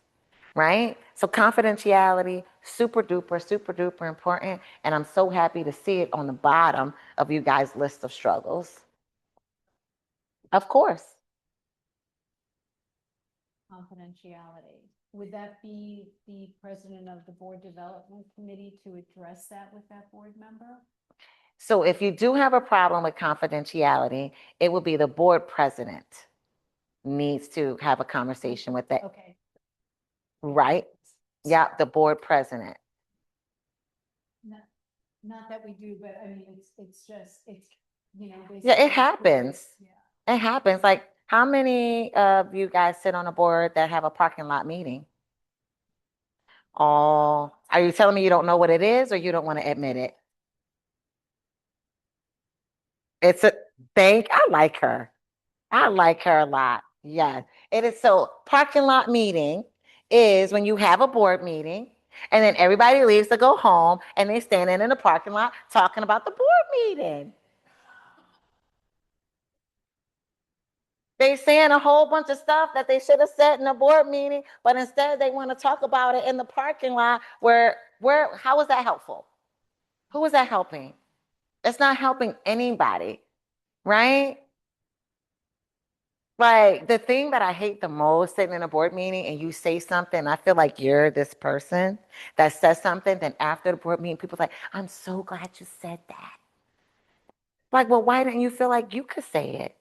right? So confidentiality, super duper important. And I'm so happy to see it on the bottom of you guys' list of struggles. Of course. Confidentiality. Would that be the president of the board development committee to address that with that board member? So if you do have a problem with confidentiality, it will be the board president needs to have a conversation with that, Okay. right? Yeah, the board president. Not that we do, but I mean, it's just, it's, you know. Yeah, it basically happens. Yeah. It happens. Like, how many of you guys sit on a board that have a parking lot meeting? Oh, are you telling me you don't know what it is or you don't want to admit it? It's a I like her. I like her a lot. Yes. It is. So parking lot meeting is when you have a board meeting and then everybody leaves to go home and they standing in the parking lot talking about the board meeting. They saying a whole bunch of stuff that they should have said in a board meeting, but instead they want to talk about it in the parking lot how is that helpful? Who is that helping? It's not helping anybody, right? Like the thing that I hate the most sitting in a board meeting and you say something, I feel like you're this person that says something, then after the board meeting, people's like, I'm so glad you said that. Like, well, why didn't you feel like you could say it?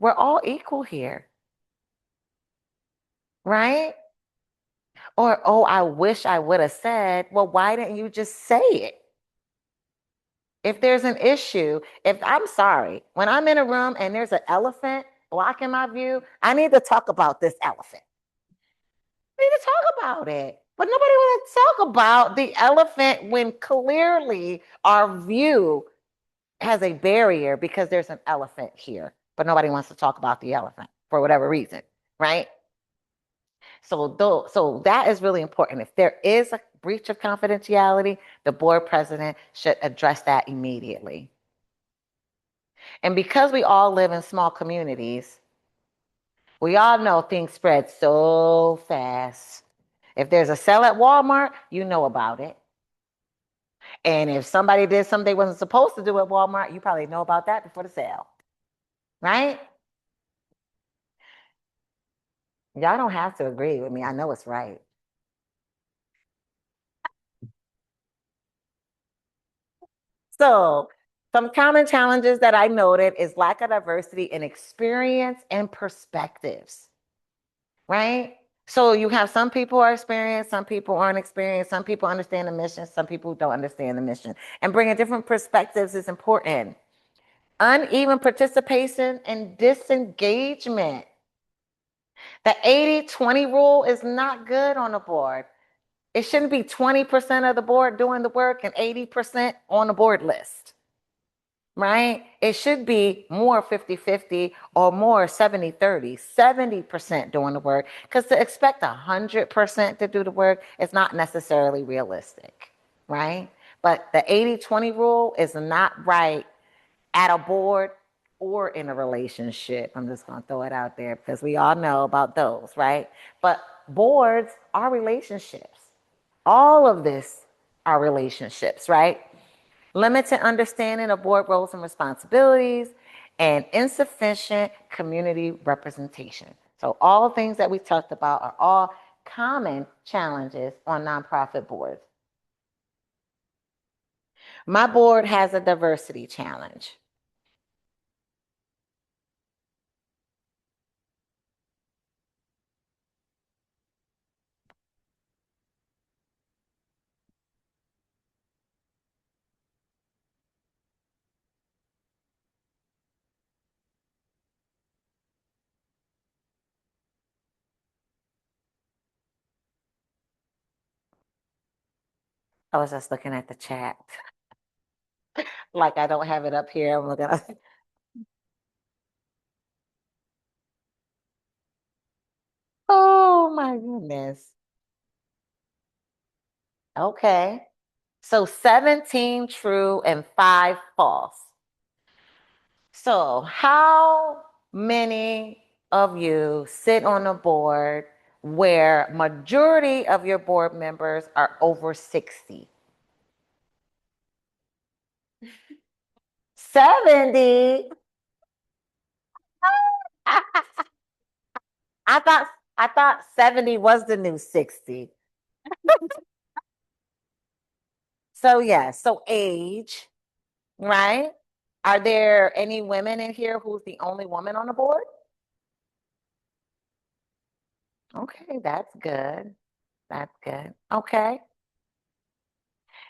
We're all equal here, right? Or, oh, I wish I would have said, well, why didn't you just say it? If there's an issue, if I'm sorry, when I'm in a room and there's an elephant blocking my view, I need to talk about this elephant. We need to talk about it. But nobody wants to talk about the elephant when clearly our view has a barrier because there's an elephant here. But nobody wants to talk about the elephant for whatever reason, right? So that is really important. If there is a breach of confidentiality, the board president should address that immediately. And because we all live in small communities, we all know things spread so fast. If there's a sale at Walmart, you know about it. And if somebody did something they wasn't supposed to do at Walmart, you probably know about that before the sale, right? Y'all don't have to agree with me. I know it's right. So some common challenges that I noted is lack of diversity in experience and perspectives, right? So you have some people are experienced, some people aren't experienced, some people understand the mission, some people don't understand the mission. And bringing different perspectives is important. Uneven participation and disengagement. The 80-20 rule is not good on the board. It shouldn't be 20% of the board doing the work and 80% on the board list, right? It should be more 50-50 or more 70-30, 70% doing the work, because to expect 100% to do the work is not necessarily realistic, right? But the 80-20 rule is not right at a board or in a relationship. I'm just going to throw it out there because we all know about those, right? But boards are relationships. All of this are relationships, right? Limited understanding of board roles and responsibilities, and insufficient community representation. So all things that we talked about are all common challenges on nonprofit boards. My board has a diversity challenge. I was just looking at the chat. Like I don't have it up here. I'm looking at. Oh my goodness. Okay. So 17 true and 5 false. So how many of you sit on a board where majority of your board members are over 60? 70. I thought I thought 70 was the new 60. So yeah, so age, right? Are there any women in here who's the only woman on the board? Okay, that's good. That's good. Okay.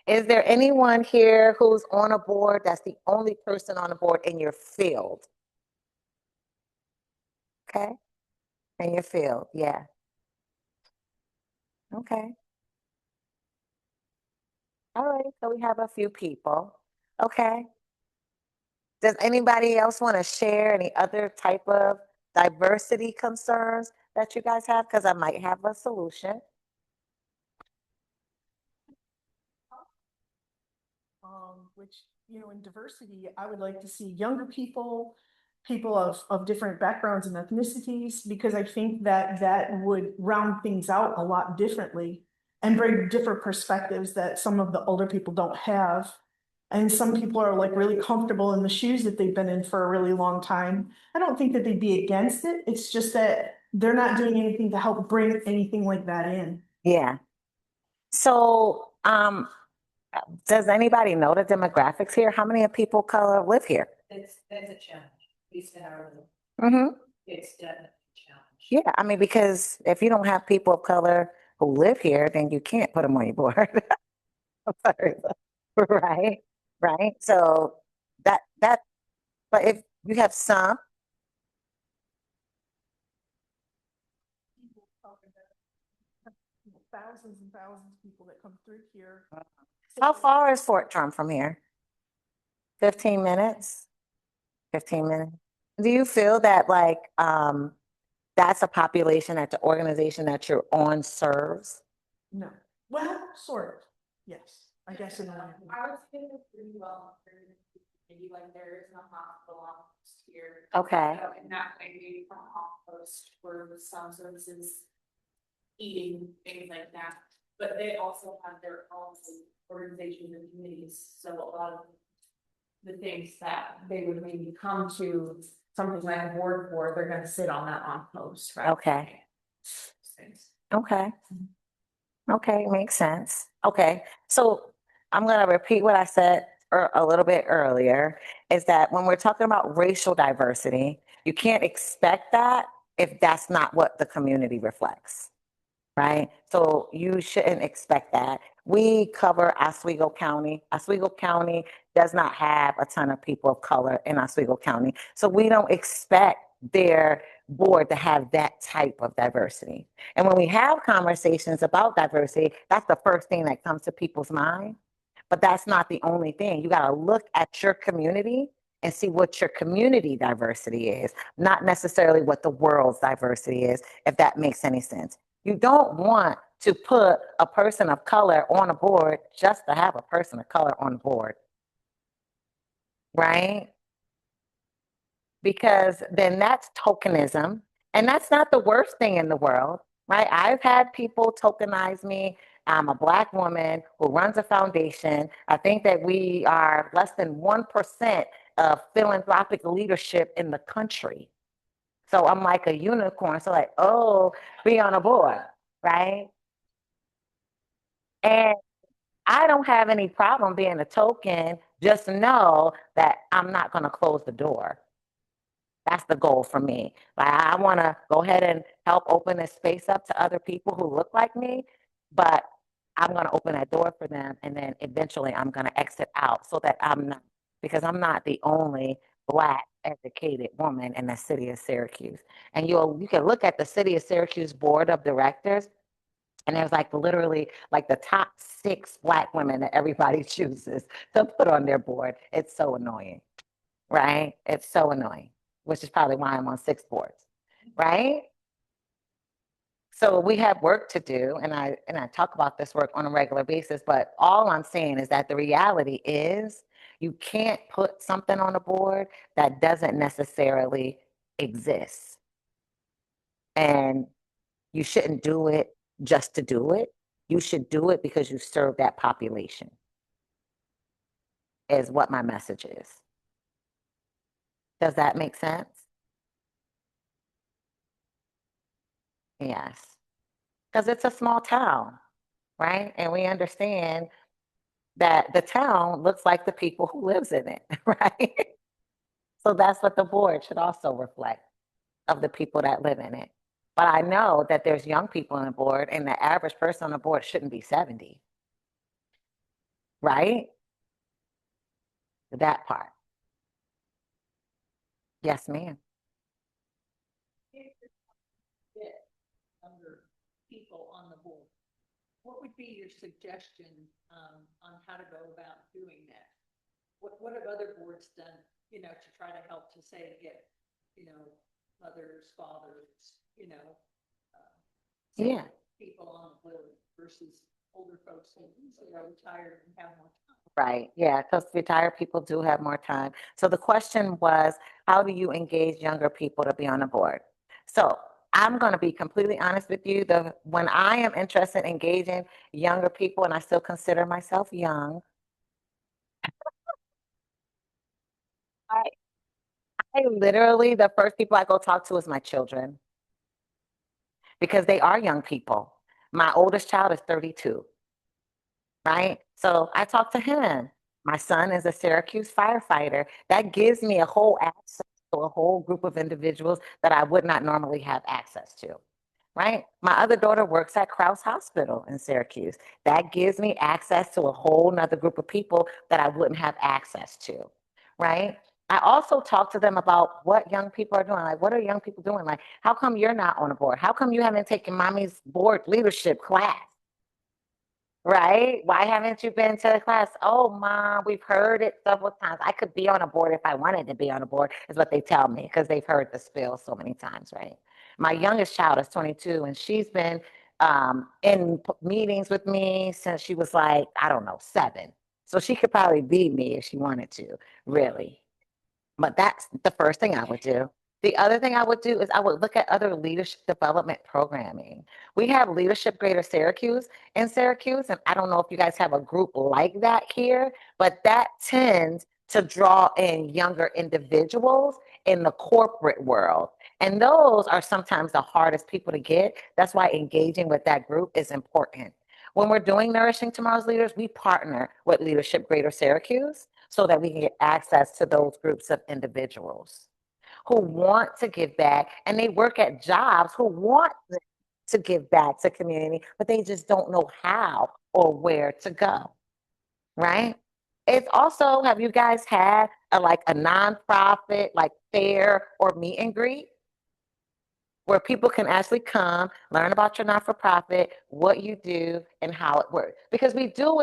Is there anyone here who's on a board that's the only person on the board in your field? Okay. In your field, yeah. Okay. All right. So we have a few people. Okay. Does anybody else want to share any other type of diversity concerns that you guys have? Because I might have a solution. Which, in diversity, I would like to see younger people, people of different backgrounds and ethnicities, because I think that would round things out a lot differently and bring different perspectives that some of the older people don't have. And some people are like really comfortable in the shoes that they've been in for a really long time. I don't think that they'd be against it. It's just that they're not doing anything to help bring anything like that in. Yeah. So, does anybody know the demographics here? How many people of color live here? That's a challenge. It's Mm-hmm. it's definitely a challenge. Yeah, I mean, because if you don't have people of color who live here, then you can't put them on your board. Right, right. So that, but if you have some, Thousands and thousands of people that come through here. how far is Fort Trump from here? 15 minutes? 15 minutes. Do you feel that that's a population that the organization that you're on serves? No, well, sort of, yes, I guess in a way. I was thinking pretty well, maybe like there is no hospital office here. Okay. So in that way, maybe from hospice for some services, eating, things like that. But they also have their own organizations and committees, so a lot of the things that they would maybe come to something like a board for, they're gonna sit on that on post, right? Okay. Things. Okay. Okay, makes sense. Okay, so I'm gonna repeat what I said a little bit earlier, is that when we're talking about racial diversity, you can't expect that if that's not what the community reflects, right? So you shouldn't expect that. We cover Oswego County. Oswego County does not have a ton of people of color in Oswego County, so we don't expect their board to have that type of diversity. And when we have conversations about diversity, that's the first thing that comes to people's mind. But that's not the only thing. You got to look at your community and see what your community diversity is, not necessarily what the world's diversity is, if that makes any sense. You don't want to put a person of color on a board just to have a person of color on the board, right? Because then that's tokenism, and that's not the worst thing in the world, right? I've had people tokenize me. I'm a Black woman who runs a foundation. I think that we are less than 1% of philanthropic leadership in the country. So I'm like a unicorn. So like, oh, be on a board, right? And I don't have any problem being a token. Just know that I'm not going to close the door. That's the goal for me. Like, I want to go ahead and help open this space up to other people who look like me, but I'm going to open that door for them. And then eventually I'm going to exit out so that I'm not, because I'm not the only Black educated woman in the city of Syracuse. And you can look at the city of Syracuse board of directors, and there's like literally like the top 6 Black women that everybody chooses to put on their board. It's so annoying, right? It's so annoying, which is probably why I'm on 6 boards, right? So we have work to do, and I talk about this work on a regular basis, but all I'm saying is that the reality is you can't put something on a board that doesn't necessarily exist. And you shouldn't do it just to do it. You should do it because you serve that population, is what my message is. Does that make sense? Yes. Because it's a small town, right? And we understand that the town looks like the people who lives in it, right? So that's what the board should also reflect, of the people that live in it. But I know that there's young people on the board, and the average person on the board shouldn't be 70, right? That part. Yes, ma'am. Younger people on the board. What would be your suggestion on how to go about doing that? What have other boards done, to try to help to say get, mothers, fathers, Yeah. people on the board versus older folks who are retired and have more time? Right. Yeah, because retired people do have more time. So the question was, how do you engage younger people to be on the board? So I'm going to be completely honest with you. When I am interested in engaging younger people, and I still consider myself young, I, I literally, the first people I go talk to is my children, because they are young people. My oldest child is 32. Right? So I talk to him. My son is a Syracuse firefighter. That gives me a whole access to a whole group of individuals that I would not normally have access to. Right? My other daughter works at Krause Hospital in Syracuse. That gives me access to a whole nother group of people that I wouldn't have access to. Right? I also talk to them about what young people are doing. Like, what are young people doing? Like, how come you're not on a board? How come you haven't taken mommy's board leadership class? Right? Why haven't you been to the class? Oh, mom, we've heard it several times. I could be on a board if I wanted to be on a board, is what they tell me, because they've heard the spill so many times, right? My youngest child is 22, and she's been in meetings with me since she was like, I don't know, 7. So she could probably beat me if she wanted to, really. But that's the first thing I would do. The other thing I would do is I would look at other leadership development programming. We have Leadership Greater Syracuse in Syracuse, and I don't know if you guys have a group like that here, but that tends to draw in younger individuals in the corporate world. And those are sometimes the hardest people to get. That's why engaging with that group is important. When we're doing Nourishing Tomorrow's Leaders, we partner with Leadership Greater Syracuse so that we can get access to those groups of individuals who want to give back, and they work at jobs who want to give back to community, but they just don't know how or where to go, right? It's also, have you guys had like a nonprofit, like fair or meet and greet? Where people can actually come, learn about your not-for-profit, what you do, and how it works. Because we do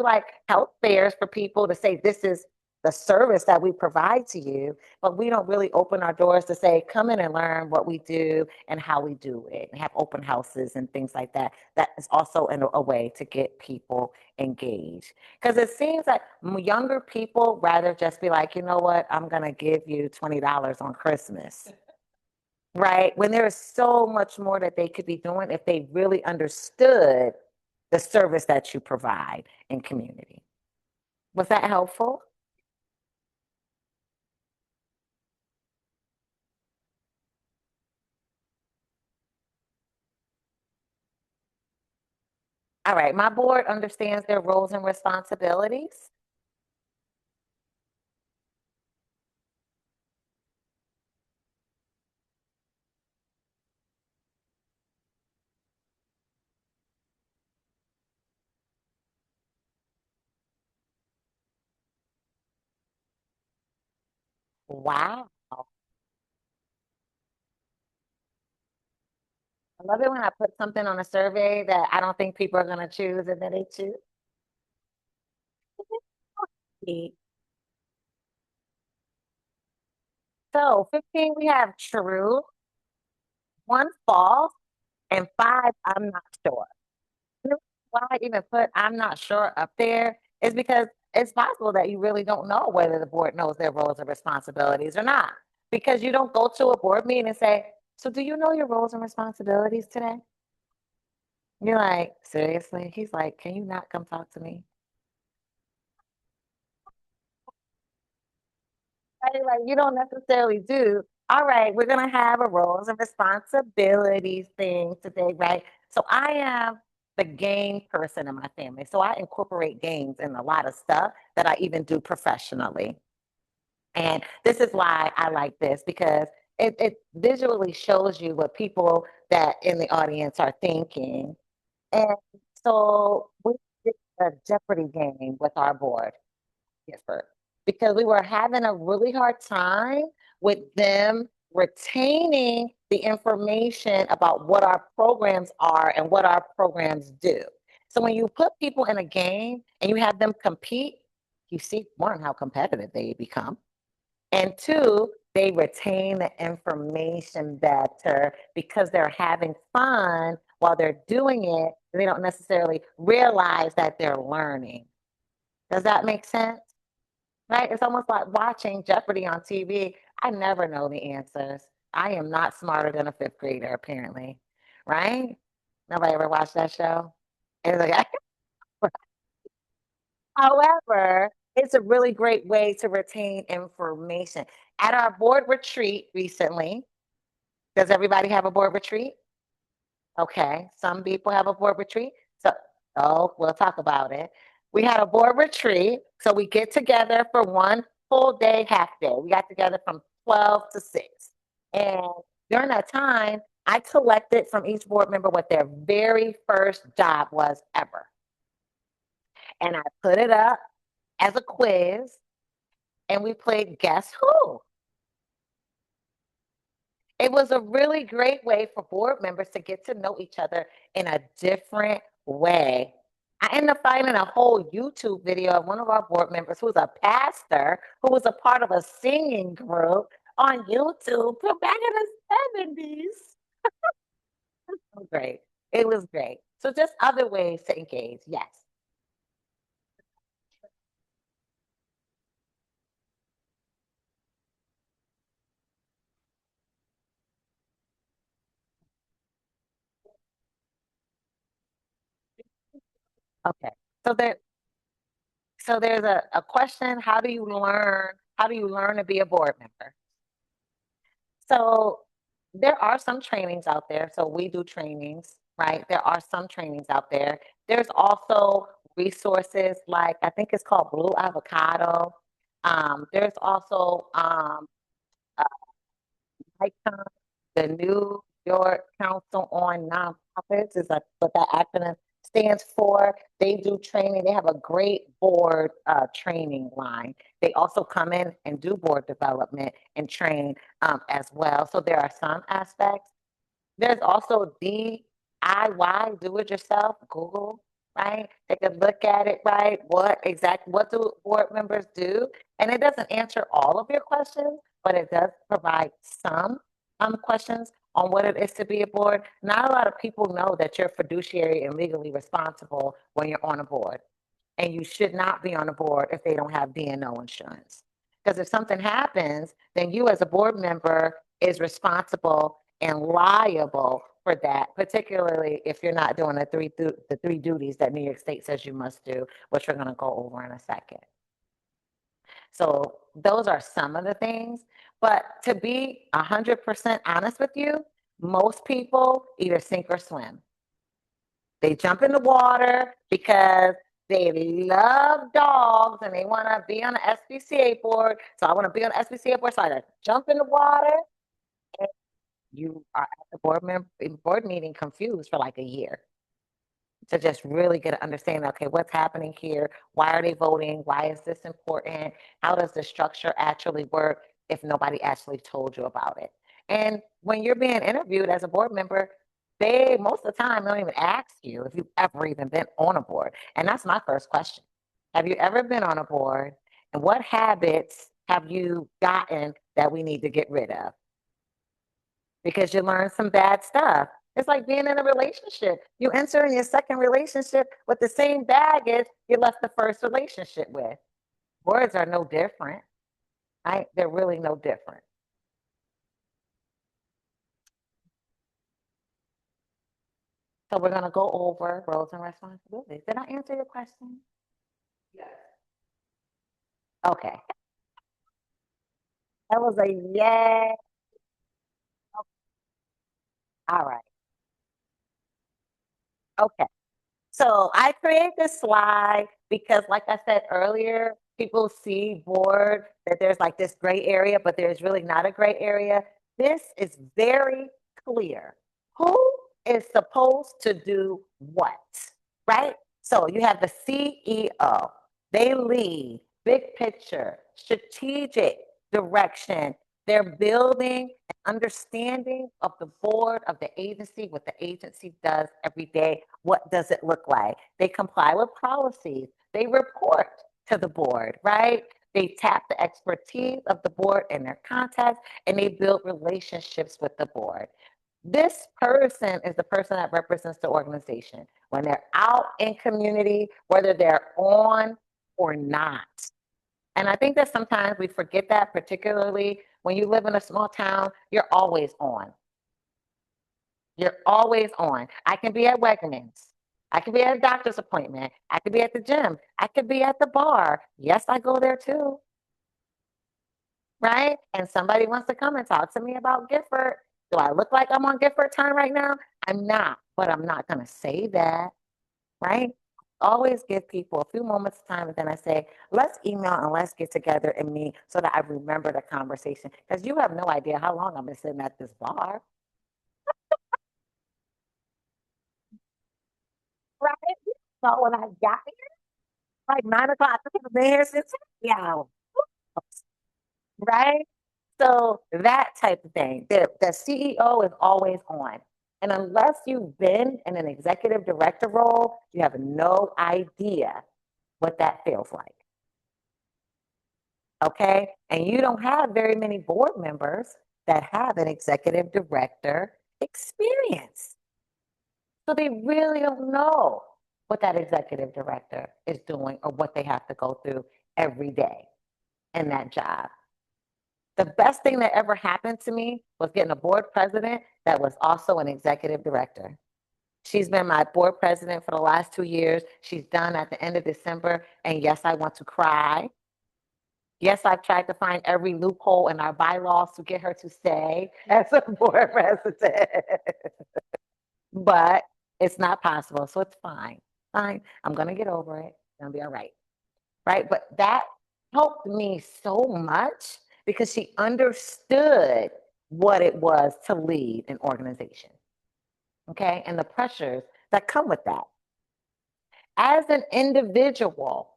like health fairs for people to say, this is the service that we provide to you, but we don't really open our doors to say, come in and learn what we do and how we do it, and have open houses and things like that. That is also a way to get people engaged. Because it seems that younger people rather just be like, you know what, I'm gonna give you $20 on Christmas. Right? When there is so much more that they could be doing if they really understood the service that you provide in community. Was that helpful? All right, my board understands their roles and responsibilities. Wow. I love it when I put something on a survey that I don't think people are going to choose and then they choose. So 15, we have true, 1 false, and 5, I'm not sure. You know why I even put I'm not sure up there is because it's possible that you really don't know whether the board knows their roles and responsibilities or not. Because you don't go to a board meeting and say, so do you know your roles and responsibilities today? You're like, seriously? He's like, can you not come talk to me? Right? Like, you don't necessarily do. All right, we're gonna have a roles and responsibilities thing today, right? So I am the game person in my family. So I incorporate games in a lot of stuff that I even do professionally. And this is why I like this because it visually shows you what people that in the audience are thinking. And so we did a Jeopardy game with our board, Gifford, because we were having a really hard time with them retaining the information about what our programs are and what our programs do. So when you put people in a game and you have them compete, you see, one, how competitive they become. And 2, they retain the information better because they're having fun while they're doing it. They don't necessarily realize that they're learning. Does that make sense? Right? It's almost like watching Jeopardy on TV. I never know the answers. I am not smarter than a 5th grader, apparently. Right? Nobody ever watched that show? It's like, however, it's a really great way to retain information. At our board retreat recently, does everybody have a board retreat? Okay, some people have a board retreat. So, oh, we'll talk about it. We had a board retreat. So we get together for 1 full day, half day. We got together from 12 to 6. And during that time, I collected from each board member what their very first job was ever. And I put it up as a quiz and we played Guess Who? It was a really great way for board members to get to know each other in a different way. I ended up finding a whole YouTube video of one of our board members who's a pastor, who was a part of a singing group, on YouTube from back in the 70s. Great. It was great. So just other ways to engage. Yes. Okay. So there's a question, how do you learn to be a board member? So there are some trainings out there. So we do trainings, right? There are some trainings out there. There's also resources like I think it's called Blue Avocado. There's also ICON, the New York Council on Nonprofits is what that acronym stands for. They do training. They have a great board training line. They also come in and do board development and train as well. So there are some aspects. There's also DIY, do it yourself, Google, right? Take a look at it, right? What do board members do? And it doesn't answer all of your questions, but it does provide some questions on what it is to be a board. Not a lot of people know that you're fiduciary and legally responsible when you're on a board. And you should not be on a board if they don't have D&O insurance. Because if something happens, then you as a board member is responsible and liable for that, particularly if you're not doing the three duties that New York State says you must do, which we're going to go over in a second. So those are some of the things. But to be 100% honest with you, most people either sink or swim. They jump in the water because they love dogs and they want to be on the SPCA board. So I want to be on the SPCA board. So I jump in the water. And you are at the board meeting confused for like a year to just really get an understanding. Okay, what's happening here? Why are they voting? Why is this important? How does the structure actually work if nobody actually told you about it? And when you're being interviewed as a board member, they most of the time don't even ask you if you've ever even been on a board. And that's my first question. Have you ever been on a board? And what habits have you gotten that we need to get rid of? Because you learn some bad stuff. It's like being in a relationship. You enter in your second relationship with the same baggage you left the first relationship with. Words are no different, right? They're really no different. So we're going to go over roles and responsibilities. Did I answer your question? Yes. Okay. That was a yay. All right. Okay. So I create this slide because, like I said earlier, people see board that there's like this gray area, but there's really not a gray area. This is very clear. Who is supposed to do what, right? So you have the CEO. They lead, big picture, strategic direction. They're building an understanding of the board of the agency, what the agency does every day. What does it look like? They comply with policies. They report to the board, right? They tap the expertise of the board and their contacts, and they build relationships with the board. This person is the person that represents the organization when they're out in community, whether they're on or not. And I think that sometimes we forget that, particularly when you live in a small town, you're always on. You're always on. I can be at Wegmans. I could be at a doctor's appointment. I could be at the gym. I could be at the bar. Yes, I go there too. Right? And somebody wants to come and talk to me about Gifford. Do I look like I'm on Gifford time right now? I'm not, but I'm not going to say that. Right? Always give people a few moments of time and then I say, let's email and let's get together and meet so that I remember the conversation. Because you have no idea how long I've been sitting at this bar. Right? So when I got here, like 9 o'clock, I've been here since, yeah, right? So that type of thing, the CEO is always on. And unless you've been in an executive director role, you have no idea what that feels like. Okay. And you don't have very many board members that have an executive director experience. So they really don't know what that executive director is doing or what they have to go through every day in that job. The best thing that ever happened to me was getting a board president that was also an executive director. She's been my board president for the last 2 years. She's done at the end of December. And yes, I want to cry. Yes, I've tried to find every loophole in our bylaws to get her to stay as a board president. But it's not possible. So it's fine. Fine. I'm going to get over it. It's going to be all right. Right. But that helped me so much because she understood what it was to lead an organization. Okay. And the pressures that come with that. As an individual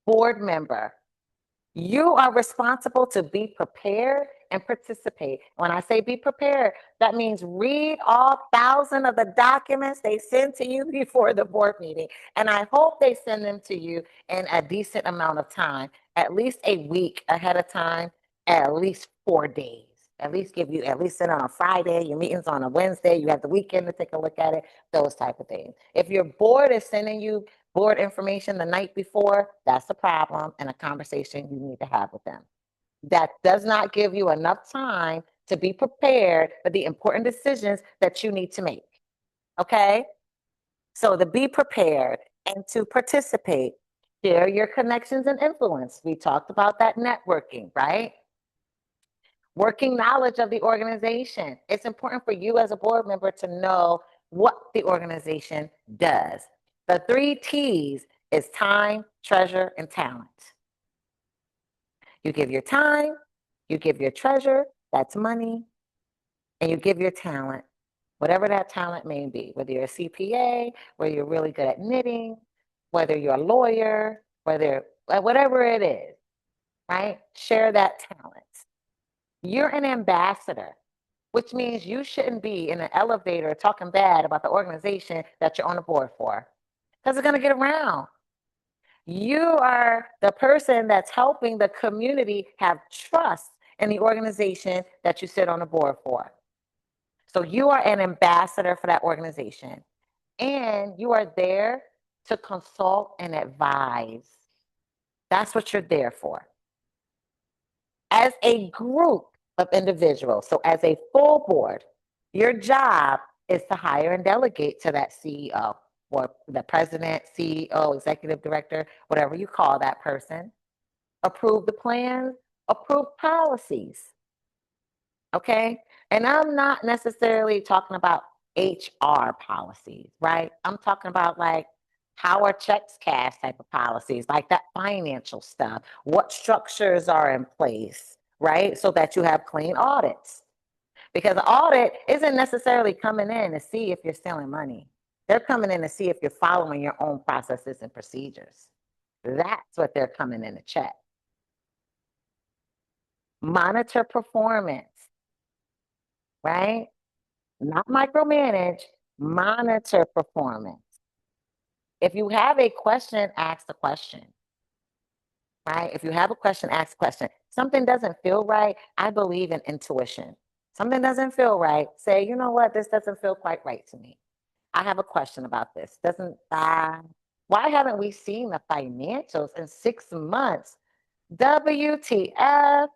board member, you are responsible to be prepared and participate. When I say be prepared, that means read all 1,000 of the documents they send to you before the board meeting. And I hope they send them to you in a decent amount of time, at least a week ahead of time, at least 4 days. At least give you, at least send on a Friday, your meeting's on a Wednesday, you have the weekend to take a look at it, those type of things. If your board is sending you board information the night before, that's a problem and a conversation you need to have with them. That does not give you enough time to be prepared for the important decisions that you need to make. Okay? So to be prepared and to participate, share your connections and influence. We talked about that networking, right? Working knowledge of the organization. It's important for you as a board member to know what the organization does. The 3 T's is time, treasure, and talent. You give your time, you give your treasure, that's money, and you give your talent, whatever that talent may be, whether you're a CPA, whether you're really good at knitting, whether you're a lawyer, whatever it is, right? Share that talent. You're an ambassador, which means you shouldn't be in an elevator talking bad about the organization that you're on the board for, because it's going to get around. You are the person that's helping the community have trust in the organization that you sit on the board for. So you are an ambassador for that organization, and you are there to consult and advise. That's what you're there for. As a group of individuals, so as a full board, your job is to hire and delegate to that CEO or the president, CEO, executive director, whatever you call that person. Approve the plans, approve policies. Okay? And I'm not necessarily talking about HR policies, right? I'm talking about like how are checks cashed type of policies, like that financial stuff. What structures are in place, right? So that you have clean audits. Because the audit isn't necessarily coming in to see if you're stealing money. They're coming in to see if you're following your own processes and procedures. That's what they're coming in to check. Monitor performance, right? Not micromanage, monitor performance. If you have a question, ask the question, right? If you have a question, ask the question. Something doesn't feel right, I believe in intuition. Something doesn't feel right, say, you know what, this doesn't feel quite right to me. I have a question about this. Why haven't we seen the financials in 6 months? WTF?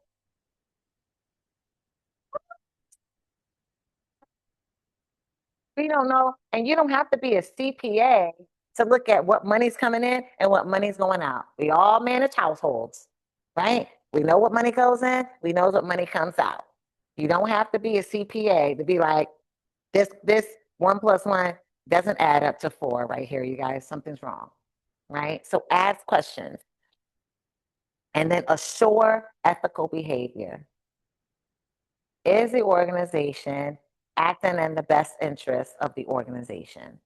We don't know. And you don't have to be a CPA to look at what money's coming in and what money's going out. We all manage households, right? We know what money goes in, we know what money comes out. You don't have to be a CPA to be like, this 1 + 1 doesn't add up to 4 right here, you guys. Something's wrong, right? So ask questions. And then assure ethical behavior. Is the organization acting in the best interest of the organization?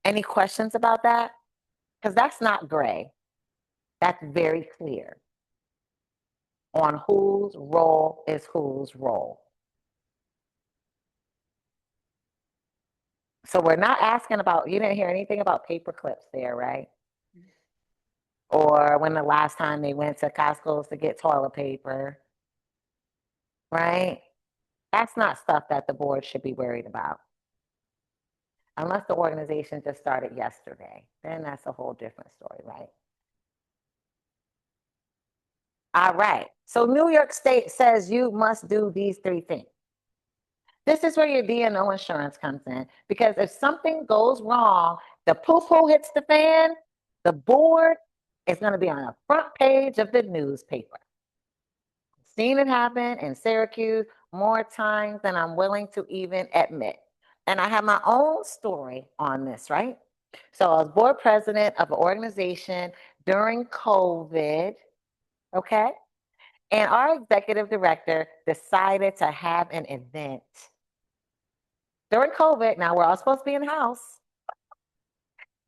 Any questions about that? Because that's not gray. That's very clear on whose role is whose role. So we're not asking about, you didn't hear anything about paper clips there, right? or when the last time they went to Costco's to get toilet paper, right? That's not stuff that the board should be worried about. Unless the organization just started yesterday, then that's a whole different story, right? All right. So New York State says you must do these 3 things. This is where your D&O insurance comes in, because if something goes wrong, the poo-poo hits the fan, the board is going to be on the front page of the newspaper. Seen it happen in Syracuse more times than I'm willing to even admit. And I have my own story on this, right? So I was board president of an organization during COVID, okay? And our executive director decided to have an event during COVID. Now we're all supposed to be in the house.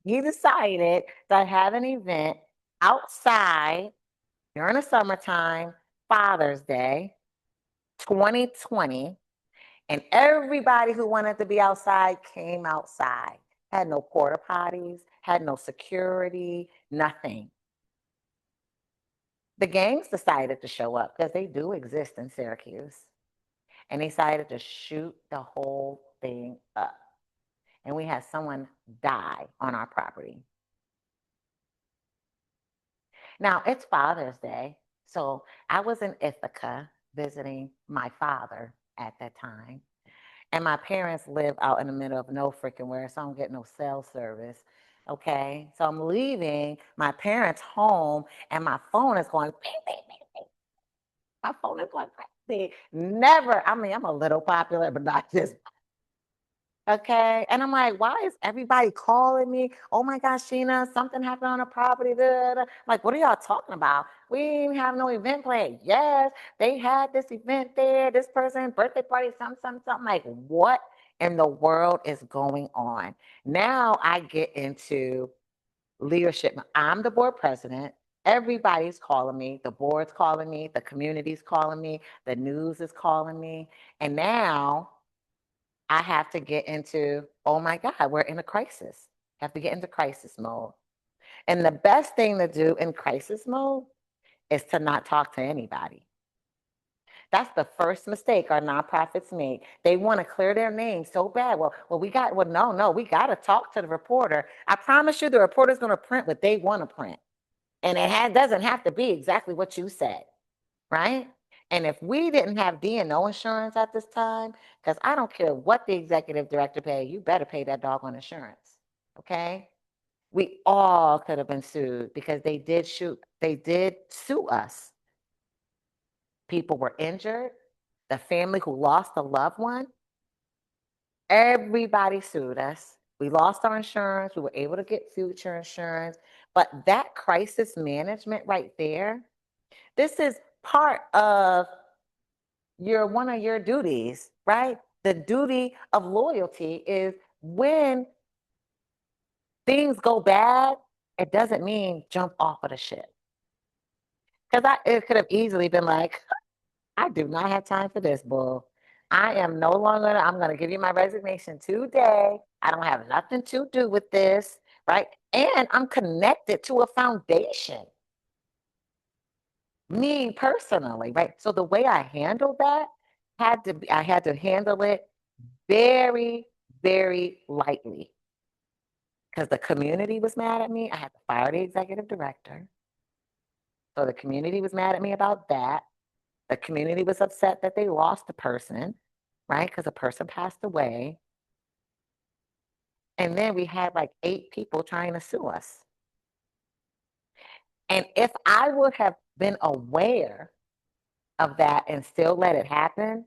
He decided to have an event outside during the summertime, Father's Day, 2020. And everybody who wanted to be outside came outside. Had no porta potties, had no security, nothing. The gangs decided to show up because they do exist in Syracuse. And they decided to shoot the whole thing up. And we had someone die on our property. Now, it's Father's Day. So I was in Ithaca visiting my father at that time. And my parents live out in the middle of no freaking where, so I don't get no cell service. Okay. So I'm leaving my parents' home and my phone is going, beep, beep, beep, beep. My phone is going crazy. Never, I mean, I'm a little popular, but not this. Okay. And I'm like, why is everybody calling me? Oh my gosh, Sheena, something happened on the property. Da, da, da. Like, what are y'all talking about? We didn't have no event planned. Yes, they had this event there, this person, birthday party, something. Like, what in the world is going on? Now I get into leadership. I'm the board president. Everybody's calling me. The board's calling me. The community's calling me. The news is calling me. And now I have to get into, oh my God, we're in a crisis. Have to get into crisis mode. And the best thing to do in crisis mode is to not talk to anybody. That's the first mistake our nonprofits make. They want to clear their name so bad. Well, we got to talk to the reporter. I promise you the reporter's going to print what they want to print. And it doesn't have to be exactly what you said, right? And if we didn't have D&O insurance at this time, because I don't care what the executive director paid, you better pay that doggone insurance, okay? We all could have been sued because they did sue us. People were injured, the family who lost a loved one, everybody sued us. We lost our insurance, we were able to get future insurance, but that crisis management right there, this is part of one of your duties, right? The duty of loyalty is when things go bad, it doesn't mean jump off of the ship. Because it could have easily been like, I do not have time for this, bull. I am no longer, I'm going to give you my resignation today. I don't have nothing to do with this, right? And I'm connected to a foundation. Me personally, right? So the way I handled that I had to handle it very, very lightly. Because the community was mad at me. I had to fire the executive director. So the community was mad at me about that. The community was upset that they lost a person, right? Because a person passed away. And then we had like 8 people trying to sue us. And if I would have been aware of that and still let it happen,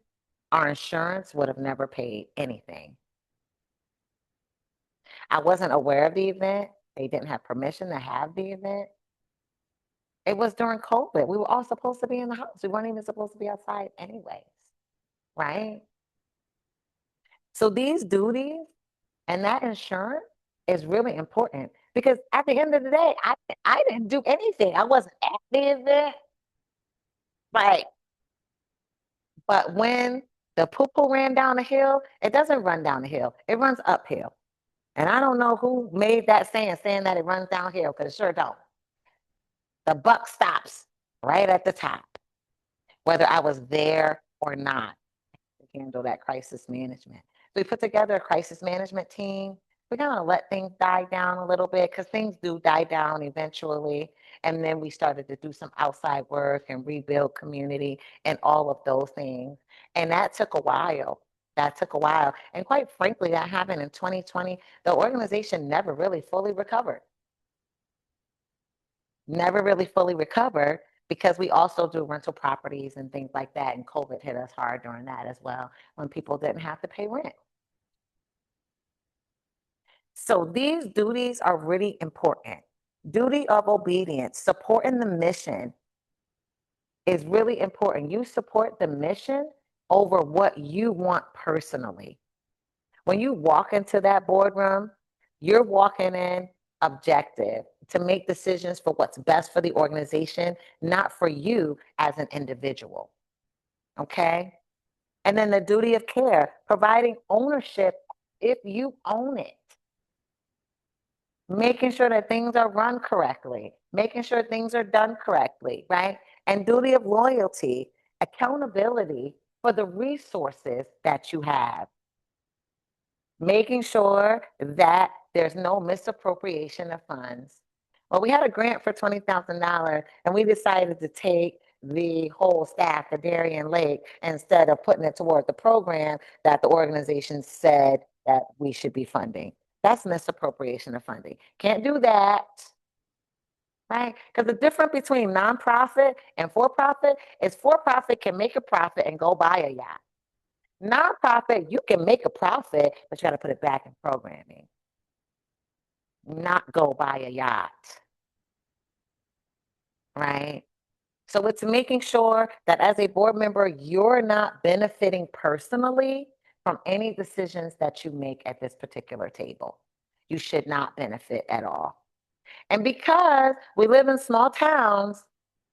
our insurance would have never paid anything. I wasn't aware of the event. They didn't have permission to have the event. It was during COVID. We were all supposed to be in the house. We weren't even supposed to be outside anyways, right? So these duties and that insurance is really important because at the end of the day, I didn't do anything. I wasn't at the event, right? But when the poo-poo ran down the hill, it doesn't run down the hill. It runs uphill. And I don't know who made that saying that it runs downhill because it sure don't. The buck stops right at the top, whether I was there or not, to handle that crisis management. So we put together a crisis management team. We're gonna let things die down a little bit because things do die down eventually. And then we started to do some outside work and rebuild community and all of those things. And that took a while. That took a while. And quite frankly, that happened in 2020. The organization never really fully recovered. Never really fully recovered because we also do rental properties and things like that. And COVID hit us hard during that as well, when people didn't have to pay rent. So these duties are really important. Duty of obedience, supporting the mission is really important. You support the mission over what you want personally. When you walk into that boardroom, you're walking in objective to make decisions for what's best for the organization, not for you as an individual. Okay? And then the duty of care, providing ownership if you own it. Making sure that things are run correctly, making sure things are done correctly, right? And duty of loyalty, accountability for the resources that you have. Making sure that there's no misappropriation of funds. Well, we had a grant for $20,000 and we decided to take the whole staff at Darien Lake instead of putting it toward the program that the organization said that we should be funding. That's misappropriation of funding. Can't do that, right? Because the difference between nonprofit and for-profit is for-profit can make a profit and go buy a yacht. Nonprofit, you can make a profit, but you got to put it back in programming, not go buy a yacht, right? So it's making sure that as a board member, you're not benefiting personally from any decisions that you make at this particular table. You should not benefit at all. And because we live in small towns,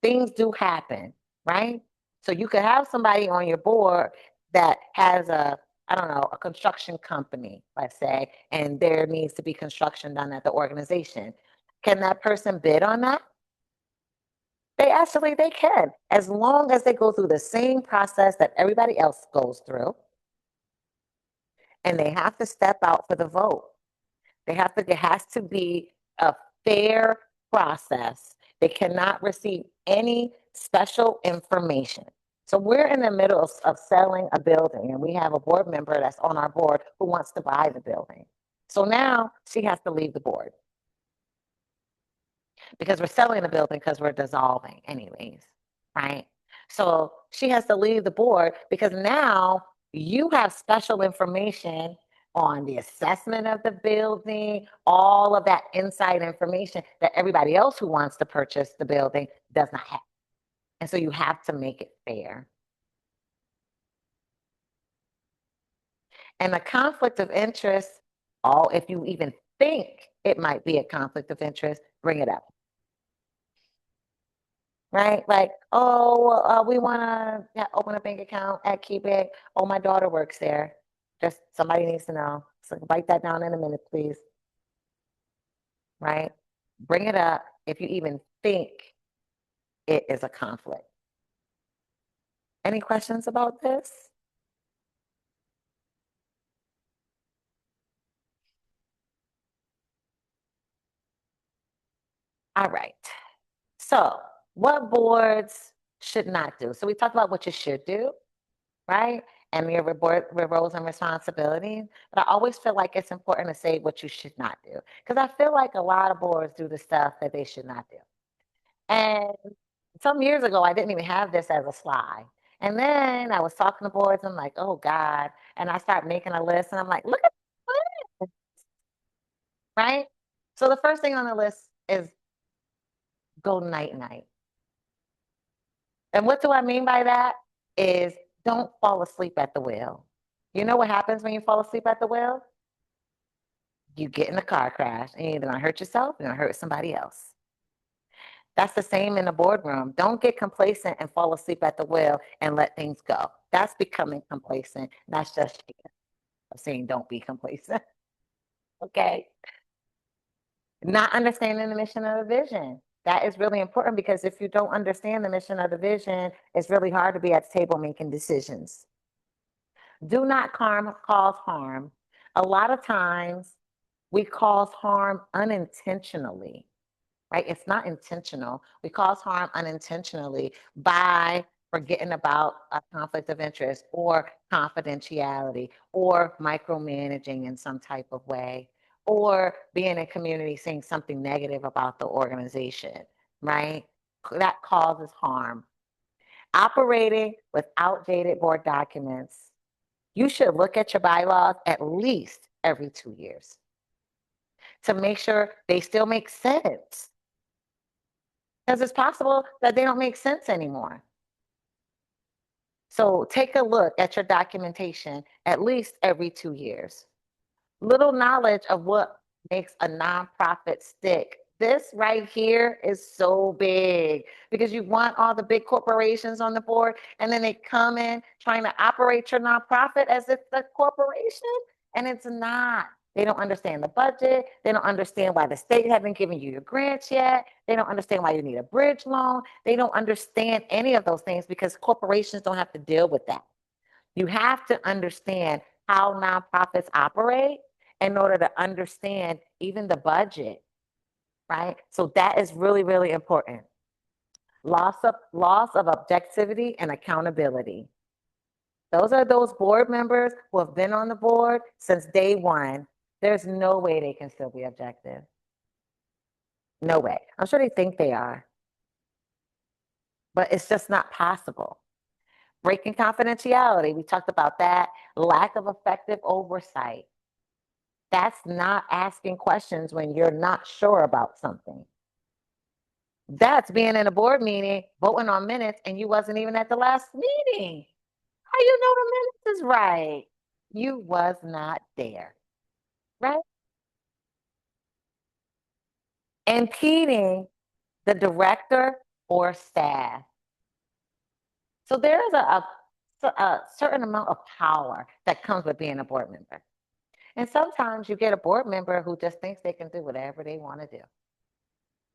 things do happen, right? So you could have somebody on your board that has I don't know, a construction company, let's say, and there needs to be construction done at the organization. Can that person bid on that? They can, as long as they go through the same process that everybody else goes through. And they have to step out for the vote. There has to be a fair process. They cannot receive any special information. So we're in the middle of selling a building, and we have a board member that's on our board who wants to buy the building. So now she has to leave the board because we're selling the building because we're dissolving anyways, right? So she has to leave the board because now you have special information on the assessment of the building, all of that inside information that everybody else who wants to purchase the building does not have. And so you have to make it fair. And the conflict of interest, if you even think it might be a conflict of interest, bring it up. Right? Like, we want to open a bank account at KeyBank. Oh, my daughter works there. Just somebody needs to know. So write that down in a minute, please. Right? Bring it up if you even think it is a conflict. Any questions about this? All right. So what boards should not do? So we talked about what you should do, right? And your roles and responsibilities. But I always feel like it's important to say what you should not do. Because I feel like a lot of boards do the stuff that they should not do. And some years ago, I didn't even have this as a slide. And then I was talking to boards, and I'm like, oh God. And I start making a list, and I'm like, look at this, right? So the first thing on the list is go night-night. And what do I mean by that? Is don't fall asleep at the wheel. You know what happens when you fall asleep at the wheel? You get in a car crash and you're either gonna hurt yourself, you're gonna hurt somebody else. That's the same in the boardroom. Don't get complacent and fall asleep at the wheel and let things go. That's becoming complacent. That's just saying don't be complacent. Okay. Not understanding the mission of the vision. That is really important because if you don't understand the mission of the vision, it's really hard to be at the table making decisions. Do not cause harm. A lot of times we cause harm unintentionally, right? It's not intentional. We cause harm unintentionally by forgetting about a conflict of interest or confidentiality or micromanaging in some type of way or being in community saying something negative about the organization, right? That causes harm. Operating with outdated board documents. You should look at your bylaws at least every 2 years to make sure they still make sense. Because it's possible that they don't make sense anymore. So take a look at your documentation at least every 2 years. Little knowledge of what makes a nonprofit stick. This right here is so big because you want all the big corporations on the board and then they come in trying to operate your nonprofit as if the corporation, and it's not. They don't understand the budget. They don't understand why the state hasn't given you your grants yet. They don't understand why you need a bridge loan. They don't understand any of those things because corporations don't have to deal with that. You have to understand how nonprofits operate in order to understand even the budget, right? So that is really, really important. Loss of objectivity and accountability. Those are those board members who have been on the board since day one. There's no way they can still be objective. No way. I'm sure they think they are, but it's just not possible. Breaking confidentiality, we talked about that. Lack of effective oversight. That's not asking questions when you're not sure about something. That's being in a board meeting, voting on minutes, and you wasn't even at the last meeting. How you know the minutes is right? You was not there, right? Impeding the director or staff. So there is a certain amount of power that comes with being a board member. And sometimes you get a board member who just thinks they can do whatever they want to do.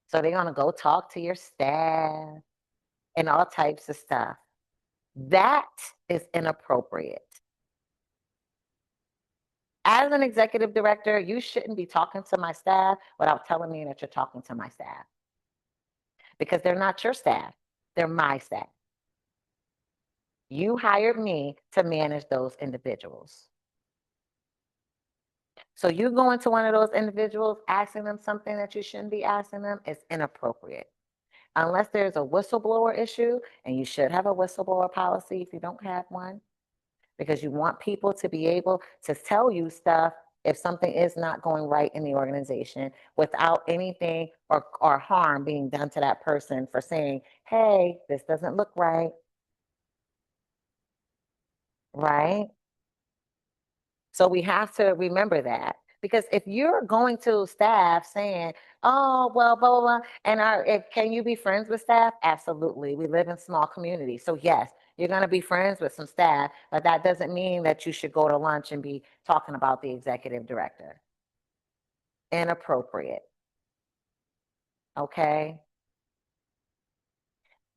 So they're going to go talk to your staff and all types of stuff. That is inappropriate. As an executive director, you shouldn't be talking to my staff without telling me that you're talking to my staff. Because they're not your staff, they're my staff. You hired me to manage those individuals. So you go into one of those individuals asking them something that you shouldn't be asking them is inappropriate. Unless there's a whistleblower issue, and you should have a whistleblower policy if you don't have one, because you want people to be able to tell you stuff if something is not going right in the organization without anything or harm being done to that person for saying, hey, this doesn't look right. Right? So we have to remember that. Because if you're going to staff saying, oh, well, blah, blah, blah, and can you be friends with staff? Absolutely. We live in small communities. So yes, you're going to be friends with some staff, but that doesn't mean that you should go to lunch and be talking about the executive director. Inappropriate. Okay?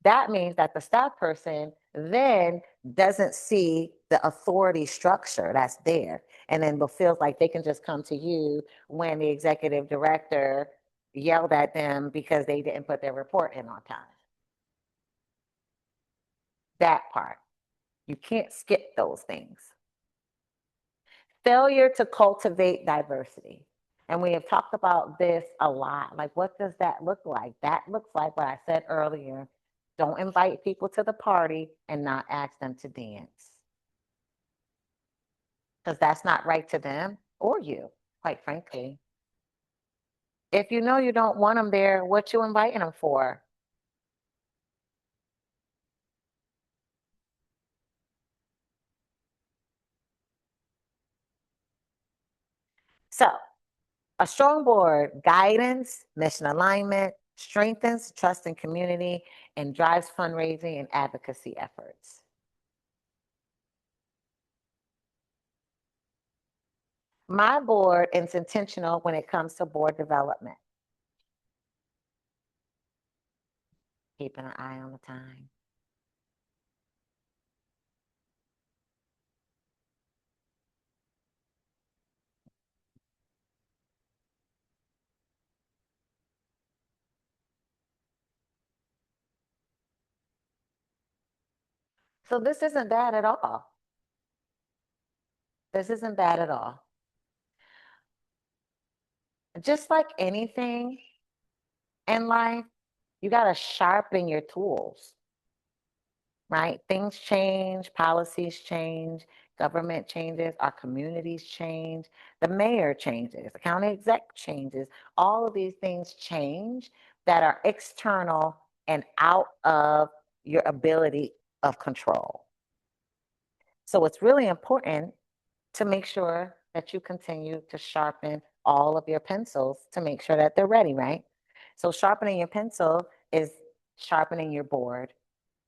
That means that the staff person then doesn't see the authority structure that's there and then feels like they can just come to you when the executive director yelled at them because they didn't put their report in on time. That part. You can't skip those things. Failure to cultivate diversity. And we have talked about this a lot. Like, what does that look like? That looks like what I said earlier. Don't invite people to the party and not ask them to dance. Because that's not right to them or you, quite frankly. If you know you don't want them there, what you inviting them for? So, a strong board guidance, mission alignment, strengthens trust and community, and drives fundraising and advocacy efforts. My board is intentional when it comes to board development. keeping an eye on the time. So this isn't bad at all. This isn't bad at all. Just like anything in life, you got to sharpen your tools, right? Things change, policies change, government changes, our communities change, the mayor changes, the county exec changes. All of these things change that are external and out of your ability of control. So it's really important to make sure that you continue to sharpen all of your pencils to make sure that they're ready, right? So sharpening your pencil is sharpening your board,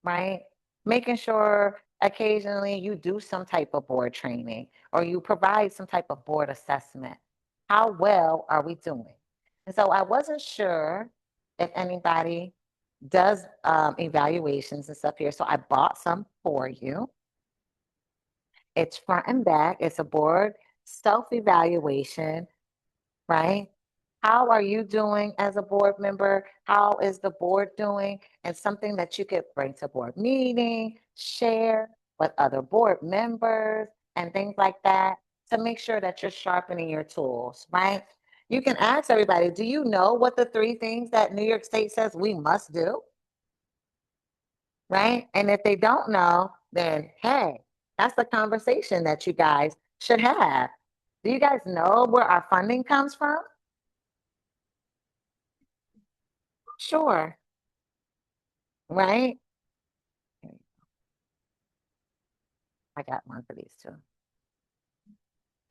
right? Making sure occasionally you do some type of board training or you provide some type of board assessment. How well are we doing? And so I wasn't sure if anybody does evaluations and stuff here. So I bought some for you. It's front and back. It's a board self-evaluation, right? How are you doing as a board member? How is the board doing? And something that you could bring to board meeting, share with other board members and things like that to make sure that you're sharpening your tools, right? You can ask everybody, do you know what the 3 things that New York State says we must do? Right? And if they don't know, then hey, that's the conversation that you guys should have. Do you guys know where our funding comes from? Sure. Right? I got one for these two.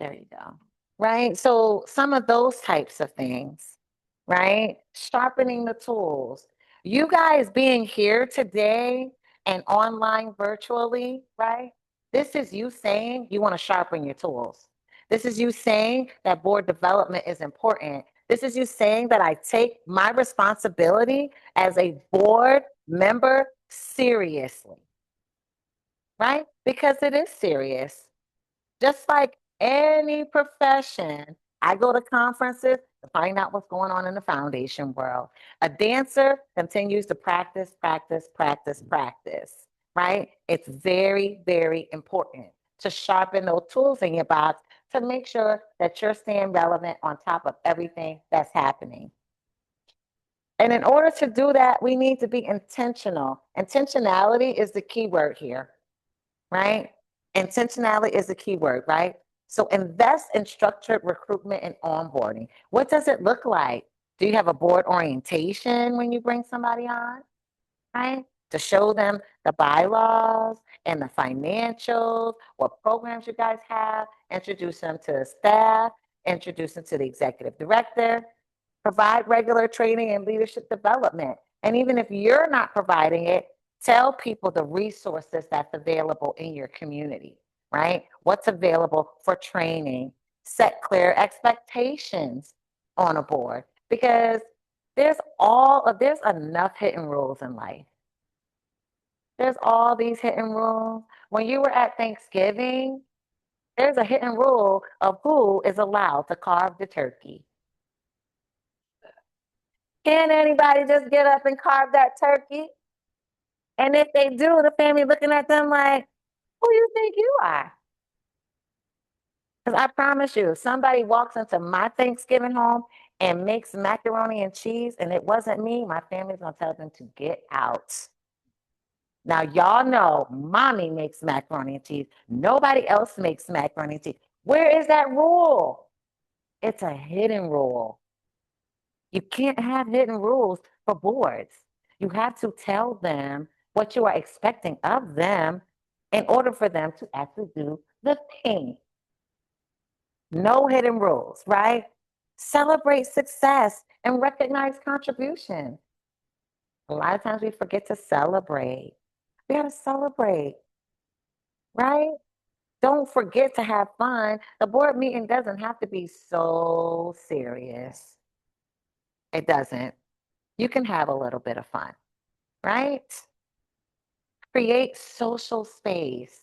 There you go. Right? So some of those types of things, right? Sharpening the tools. You guys being here today and online virtually, right? This is you saying you want to sharpen your tools. This is you saying that board development is important. This is you saying that I take my responsibility as a board member seriously, right? Because it is serious. Just like any profession, I go to conferences to find out what's going on in the foundation world. A dancer continues to practice, practice, practice, practice, right? It's very, very important to sharpen those tools in your box to make sure that you're staying relevant on top of everything that's happening. And in order to do that, we need to be intentional. Intentionality is the key word here, right? Intentionality is the key word, right? So invest in structured recruitment and onboarding. What does it look like? Do you have a board orientation when you bring somebody on, right? To show them the bylaws and the financials, what programs you guys have, introduce them to the staff, introduce them to the executive director, provide regular training and leadership development. And even if you're not providing it, tell people the resources that's available in your community, right? What's available for training, set clear expectations on a board because there's enough hidden rules in life. There's all these hidden rules. When you were at Thanksgiving, there's a hidden rule of who is allowed to carve the turkey. Can anybody just get up and carve that turkey? And if they do, the family looking at them like, who you think you are? Because I promise you, if somebody walks into my Thanksgiving home and makes macaroni and cheese and it wasn't me, my family's going to tell them to get out. Now, y'all know mommy makes macaroni and cheese. Nobody else makes macaroni and cheese. Where is that rule? It's a hidden rule. You can't have hidden rules for boards. You have to tell them what you are expecting of them in order for them to actually do the thing. No hidden rules, right? Celebrate success and recognize contribution. A lot of times we forget to celebrate. We got to celebrate, right? Don't forget to have fun. The board meeting doesn't have to be so serious. It doesn't. You can have a little bit of fun, right? Create social space.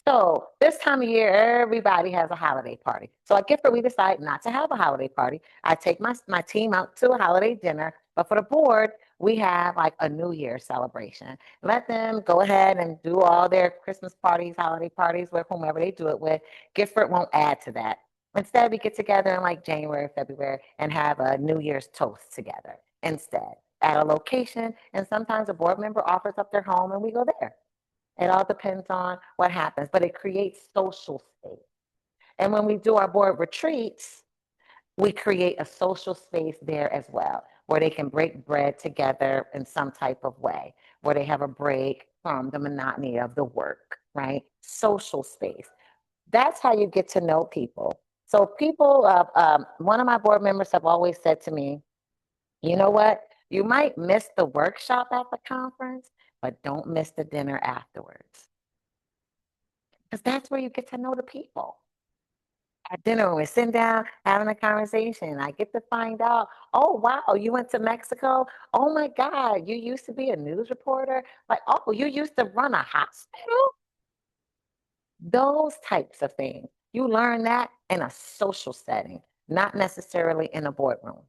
So this time of year, everybody has a holiday party. So at Gifford, we decide not to have a holiday party. I take my team out to a holiday dinner, but for the board, we have like a New Year celebration. Let them go ahead and do all their Christmas parties, holiday parties with whomever they do it with. Gifford won't add to that. Instead, we get together in like January, February, and have a New Year's toast together instead at a location. And sometimes a board member offers up their home and we go there. It all depends on what happens, but it creates social space. And when we do our board retreats, we create a social space there as well, where they can break bread together in some type of way, where they have a break from the monotony of the work, right? Social space. That's how you get to know people. So people, one of my board members have always said to me, you know what? You might miss the workshop at the conference, but don't miss the dinner afterwards. Because that's where you get to know the people. At dinner, when we're sitting down having a conversation, I get to find out, oh, wow, you went to Mexico? Oh my God, you used to be a news reporter? Like, oh, you used to run a hospital? Those types of things. You learn that in a social setting, not necessarily in a boardroom.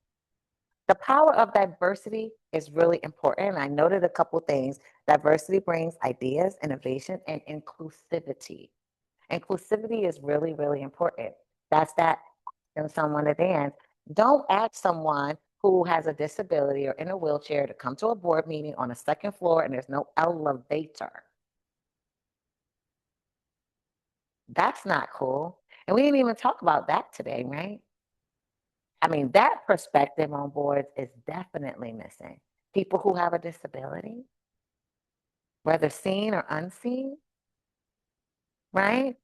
The power of diversity is really important. I noted a couple things. Diversity brings ideas, innovation, and inclusivity. Inclusivity is really, really important. That's that asking someone to dance. Don't ask someone who has a disability or in a wheelchair to come to a board meeting on a second floor and there's no elevator. That's not cool. And we didn't even talk about that today, right? I mean, that perspective on boards is definitely missing. People who have a disability, whether seen or unseen, right?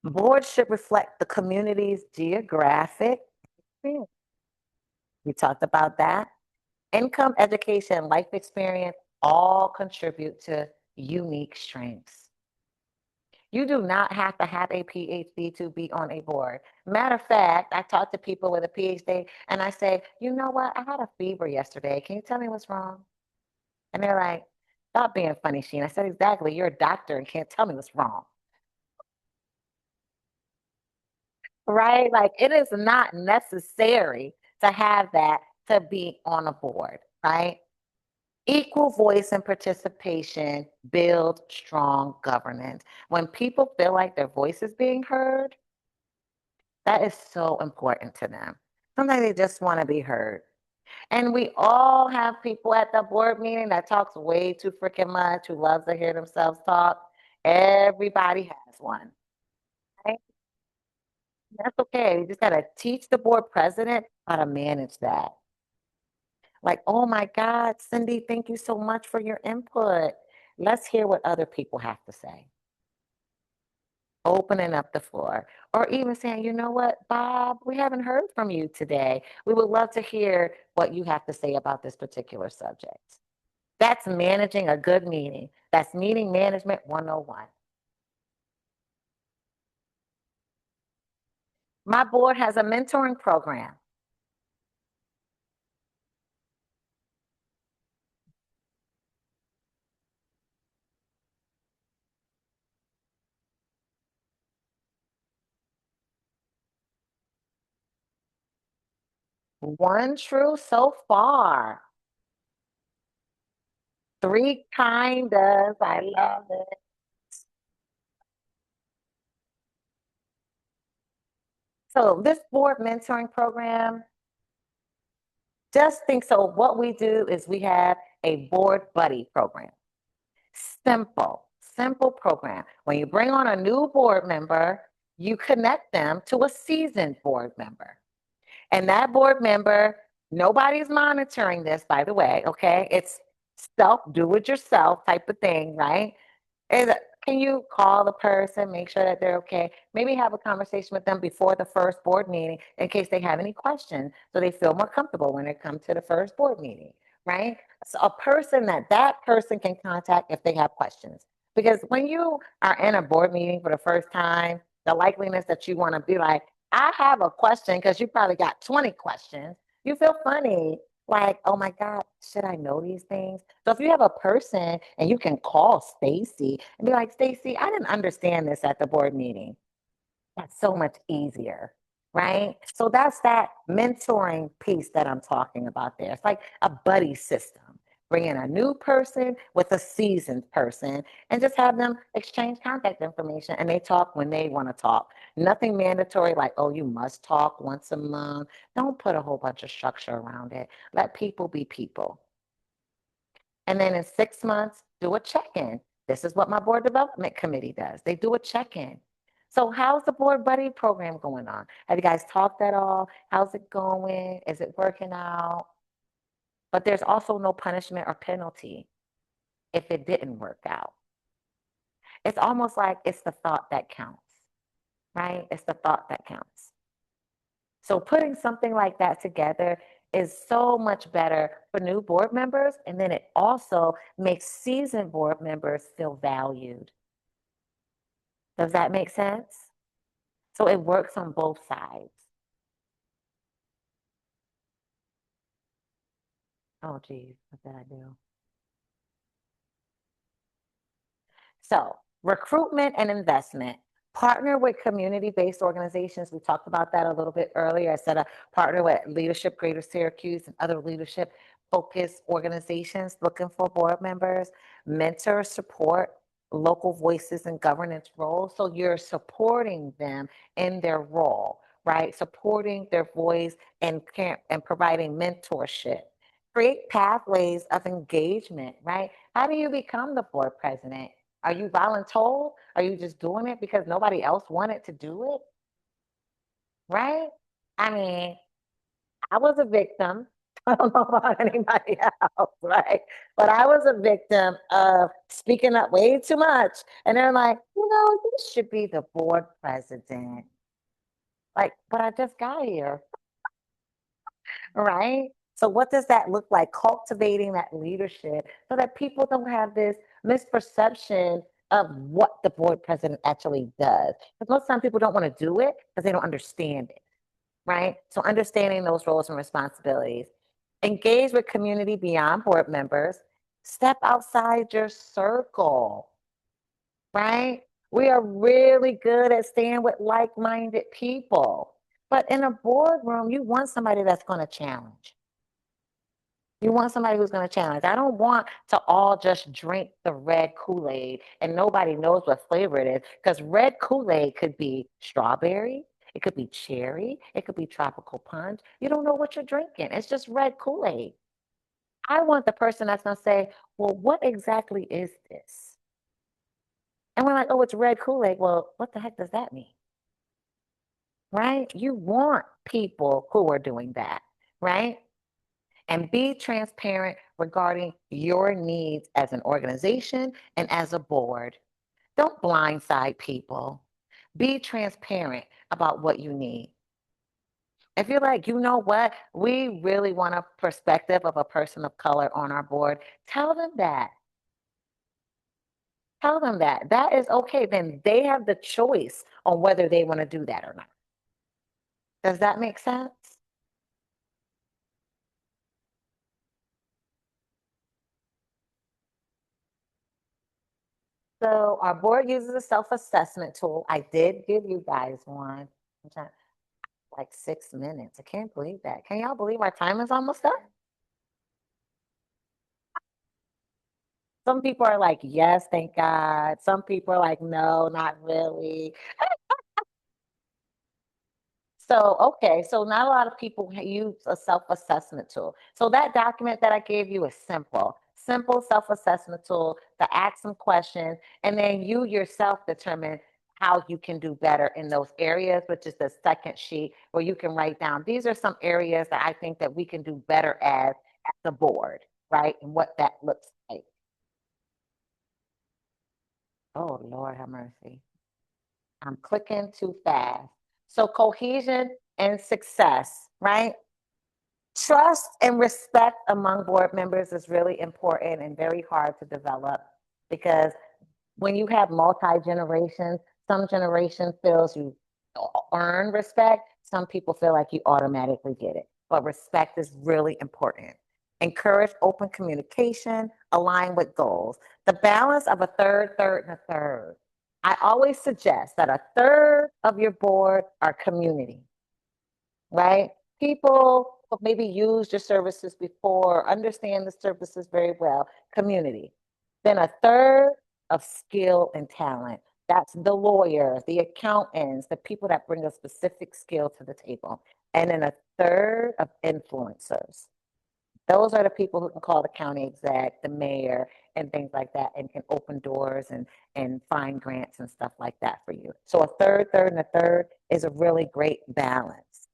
Boards should reflect the community's geographic experience. We talked about that. Income, education, life experience all contribute to unique strengths. You do not have to have a PhD to be on a board. Matter of fact, I talk to people with a PhD and I say, you know what? I had a fever yesterday. Can you tell me what's wrong? And they're like, stop being funny, Sheena. I said, exactly. You're a doctor and can't tell me what's wrong. Right? Like it is not necessary to have that to be on a board, right? Equal voice and participation build strong governance. When people feel like their voice is being heard, that is so important to them. Sometimes they just want to be heard. And we all have people at the board meeting that talks way too freaking much, who loves to hear themselves talk. Everybody has one. Right? That's okay. You just got to teach the board president how to manage that. Like, oh my God, Cindy, thank you so much for your input. Let's hear what other people have to say. Opening up the floor, or even saying, you know what, Bob, we haven't heard from you today. We would love to hear what you have to say about this particular subject. That's managing a good meeting. That's meeting management 101. My board has a mentoring program. One true so far. Three kind of. I love it. So this board mentoring program, just think, so what we do is we have a board buddy program. Simple program. When you bring on a new board member, you connect them to a seasoned board member. And that board member, nobody's monitoring this, by the way, okay? It's do it yourself type of thing, right? And can you call the person, make sure that they're okay? Maybe have a conversation with them before the first board meeting in case they have any questions, so they feel more comfortable when they come to the first board meeting, right? So a person that person can contact if they have questions. Because when you are in a board meeting for the first time, the likeliness that you want to be like, I have a question, because you probably got 20 questions. You feel funny like, oh my God, should I know these things? So if you have a person and you can call Stacy and be like, Stacy, I didn't understand this at the board meeting. That's so much easier, right? So that's that mentoring piece that I'm talking about there. It's like a buddy system. Bring in a new person with a seasoned person and just have them exchange contact information and they talk when they want to talk. Nothing mandatory like, oh, you must talk once a month. Don't put a whole bunch of structure around it. Let people be people. And then in 6 months, do a check-in. This is what my board development committee does. They do a check-in. So how's the board buddy program going on? Have you guys talked at all? How's it going? Is it working out? But there's also no punishment or penalty if it didn't work out. It's almost like it's the thought that counts, right? It's the thought that counts. So putting something like that together is so much better for new board members. And then it also makes seasoned board members feel valued. Does that make sense? So it works on both sides. Oh, geez, what did I do? So recruitment and investment. Partner with community-based organizations. We talked about that a little bit earlier. I said partner with Leadership Greater Syracuse and other leadership-focused organizations looking for board members. Mentor, support local voices and governance roles. So you're supporting them in their role, right? Supporting their voice and providing mentorship. Create pathways of engagement, right? How do you become the board president? Are you voluntold? Are you just doing it because nobody else wanted to do it? Right? I mean, I was a victim. I don't know about anybody else, right? But I was a victim of speaking up way too much. And they're like, you should be the board president. Like, but I just got here, right? So what does that look like? Cultivating that leadership so that people don't have this misperception of what the board president actually does. Because most times people don't want to do it because they don't understand it, right? So understanding those roles and responsibilities. Engage with community beyond board members. Step outside your circle, right? We are really good at staying with like-minded people. But in a boardroom, you want somebody that's going to challenge. You want somebody who's going to challenge. I don't want to all just drink the red Kool-Aid and nobody knows what flavor it is because red Kool-Aid could be strawberry, it could be cherry, it could be tropical punch. You don't know what you're drinking. It's just red Kool-Aid. I want the person that's going to say, well, what exactly is this? And we're like, oh, it's red Kool-Aid. Well, what the heck does that mean? Right? You want people who are doing that, right? And be transparent regarding your needs as an organization and as a board. Don't blindside people. Be transparent about what you need. If you're like, you know what, we really want a perspective of a person of color on our board, tell them that. Tell them that. That is okay. Then they have the choice on whether they want to do that or not. Does that make sense? So our board uses a self-assessment tool. I did give you guys one. Like 6 minutes. I can't believe that. Can y'all believe our time is almost up? Some people are like, yes, thank God. Some people are like, no, not really. So, okay, so not a lot of people use a self-assessment tool. So that document that I gave you is simple self-assessment tool to ask some questions, and then you yourself determine how you can do better in those areas, which is the second sheet where you can write down, these are some areas that I think that we can do better as the board, right? And what that looks like. Oh, Lord have mercy. I'm clicking too fast. So cohesion and success, right? Trust and respect among board members is really important and very hard to develop because when you have multi-generations, some generation feels you earn respect, some people feel like you automatically get it. but respect is really important. Encourage open communication, align with goals. The balance of a third, and a third. I always suggest that a third of your board are community, right? People who maybe used your services before, understand the services very well, community. Then a third of skill and talent. That's the lawyers, the accountants, the people that bring a specific skill to the table. And then a third of influencers. Those are the people who can call the county exec, the mayor, and things like that, and can open doors and find grants and stuff like that for you. So a third, and a third is a really great balance.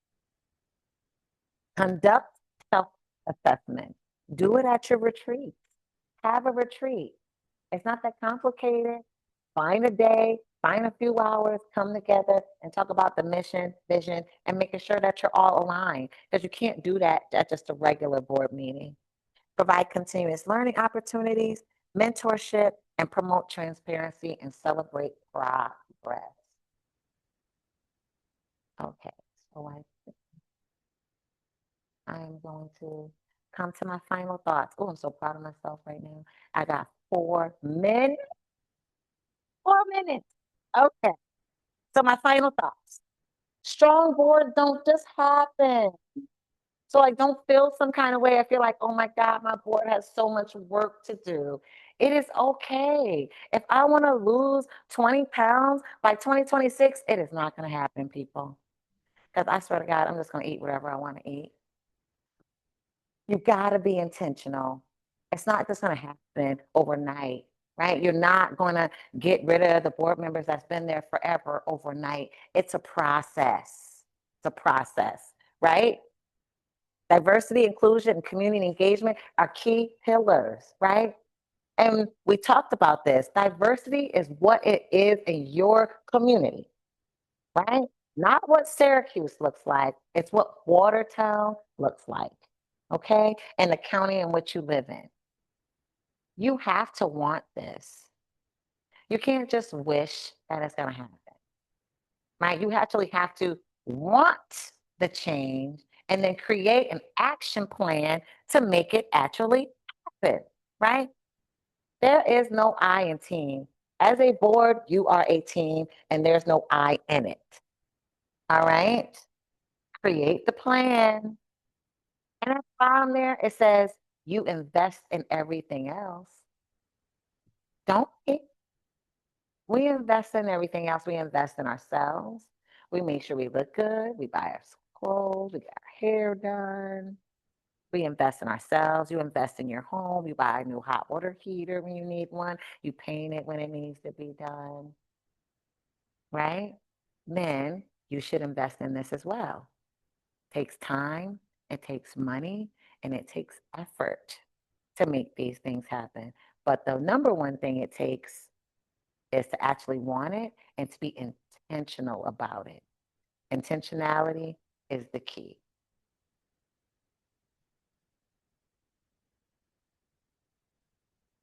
Conduct self-assessment. Do it at your retreat. Have a retreat. It's not that complicated. Find a day, find a few hours, come together and talk about the mission, vision, and making sure that you're all aligned, because you can't do that at just a regular board meeting. Provide continuous learning opportunities, mentorship, and promote transparency and celebrate progress. Okay, so I'm going to come to my final thoughts. Oh, I'm so proud of myself right now. I got 4 minutes. 4 minutes. Okay. So my final thoughts. Strong boards don't just happen. So I don't feel some kind of way. I feel like, oh my God, my board has so much work to do. It is okay. If I want to lose 20 pounds by 2026, it is not going to happen, people. Because I swear to God, I'm just going to eat whatever I want to eat. You got to be intentional. It's not just going to happen overnight, right? You're not going to get rid of the board members that's been there forever overnight. It's a process. It's a process, right? Diversity, inclusion, and community engagement are key pillars, right? And we talked about this. Diversity is what it is in your community, right? Not what Syracuse looks like. It's what Watertown looks like, okay? And the county in which you live in. You have to want this. You can't just wish that it's going to happen, right? You actually have to want the change and then create an action plan to make it actually happen, right? There is no I in team. As a board, you are a team and there's no I in it. All right? Create the plan. And at the bottom there, it says you invest in everything else. Don't we invest in everything else. We invest in ourselves. We make sure we look good. We buy our clothes. We get our hair done. We invest in ourselves. You invest in your home. You buy a new hot water heater when you need one. You paint it when it needs to be done. Right? Then you should invest in this as well. It takes time, it takes money, and it takes effort to make these things happen. But the number one thing it takes is to actually want it and to be intentional about it. Intentionality is the key.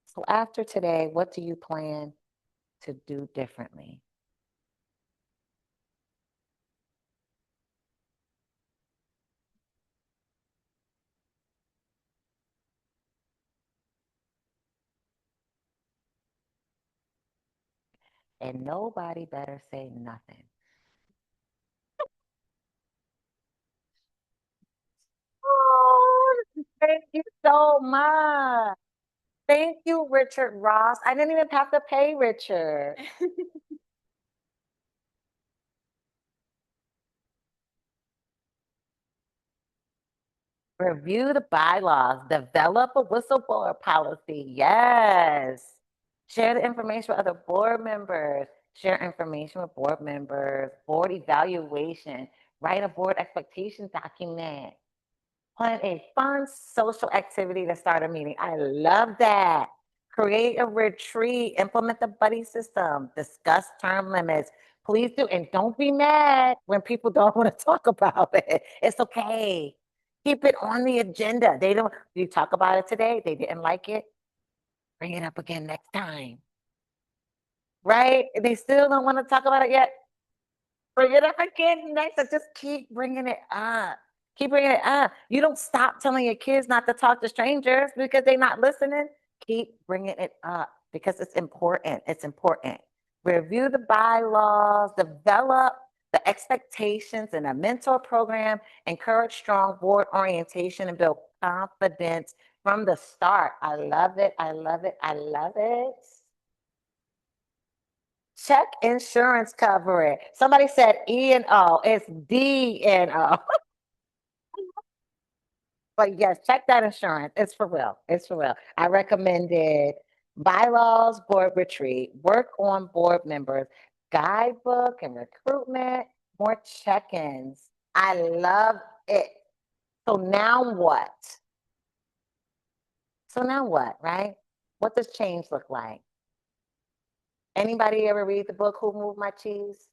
So after today, what do you plan to do differently? And nobody better say nothing. Oh, thank you so much. Thank you, Richard Ross. I didn't even have to pay Richard. Review the bylaws, develop a whistleblower policy. Yes. Share the information with other board members. Share information with board members. Board evaluation. Write a board expectation document. Plan a fun social activity to start a meeting. I love that. Create a retreat. Implement the buddy system. Discuss term limits. Please do. And don't be mad when people don't want to talk about it. It's okay. Keep it on the agenda. They don't, you talk about it today, they didn't like it, bring it up again next time. Right? They still don't want to talk about it yet. Bring it up again next. Just keep bringing it up. Keep bringing it up. You don't stop telling your kids not to talk to strangers because they're not listening. Keep bringing it up because it's important. It's important. Review the bylaws, develop the expectations in a mentor program, encourage strong board orientation, and build confidence from the start. I love it. I love it. I love it. Check insurance coverage. Somebody said E and O. It's D and O. But yes, check that insurance. It's for real. It's for real. I recommended bylaws, board retreat, work on board members, guidebook and recruitment, more check-ins. I love it. So now what? So now what, right? What does change look like? Anybody ever read the book, Who Moved My Cheese?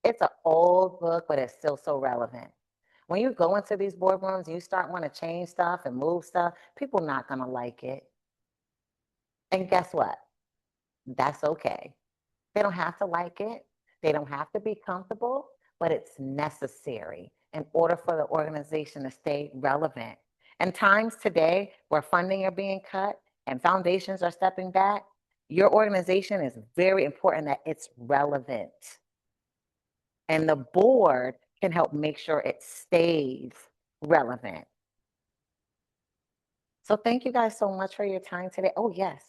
It's an old book, but it's still so relevant. When you go into these boardrooms, you start want to change stuff and move stuff, people not going to like it. And guess what? That's okay. They don't have to like it. They don't have to be comfortable, but it's necessary in order for the organization to stay relevant. And times today where funding are being cut and foundations are stepping back, your organization is very important that it's relevant. And the board can help make sure it stays relevant. So thank you guys so much for your time today. Oh, yes.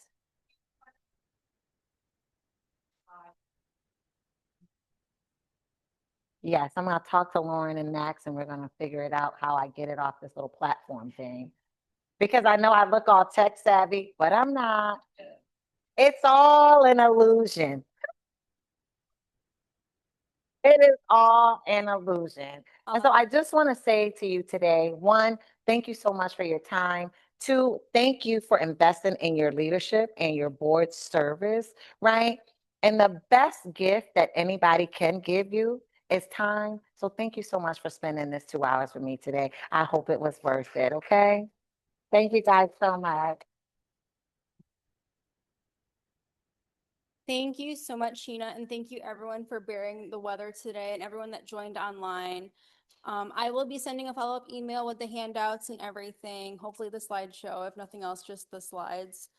Yes, I'm going to talk to Lauren and Max, and we're going to figure it out how I get it off this little platform thing. Because I know I look all tech savvy, but I'm not. It's all an illusion. It is all an illusion. And so I just want to say to you today, one, thank you so much for your time. Two, thank you for investing in your leadership and your board service, right? And the best gift that anybody can give you is time. So thank you so much for spending this 2 hours with me today. I hope it was worth it, okay? Thank you guys so much. Thank you so much, Sheena, and thank you everyone for bearing the weather today and everyone that joined online. I will be sending a follow-up email with the handouts and everything, hopefully the slideshow, if nothing else, just the slides.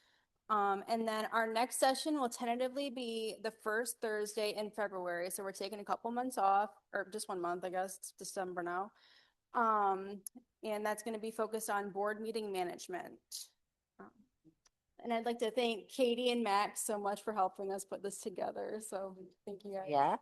And then our next session will tentatively be the first Thursday in February. So we're taking a couple months off, or just 1 month, I guess, it's December now. And that's going to be focused on board meeting management. And I'd like to thank Katie and Max so much for helping us put this together. So thank you guys. Yeah.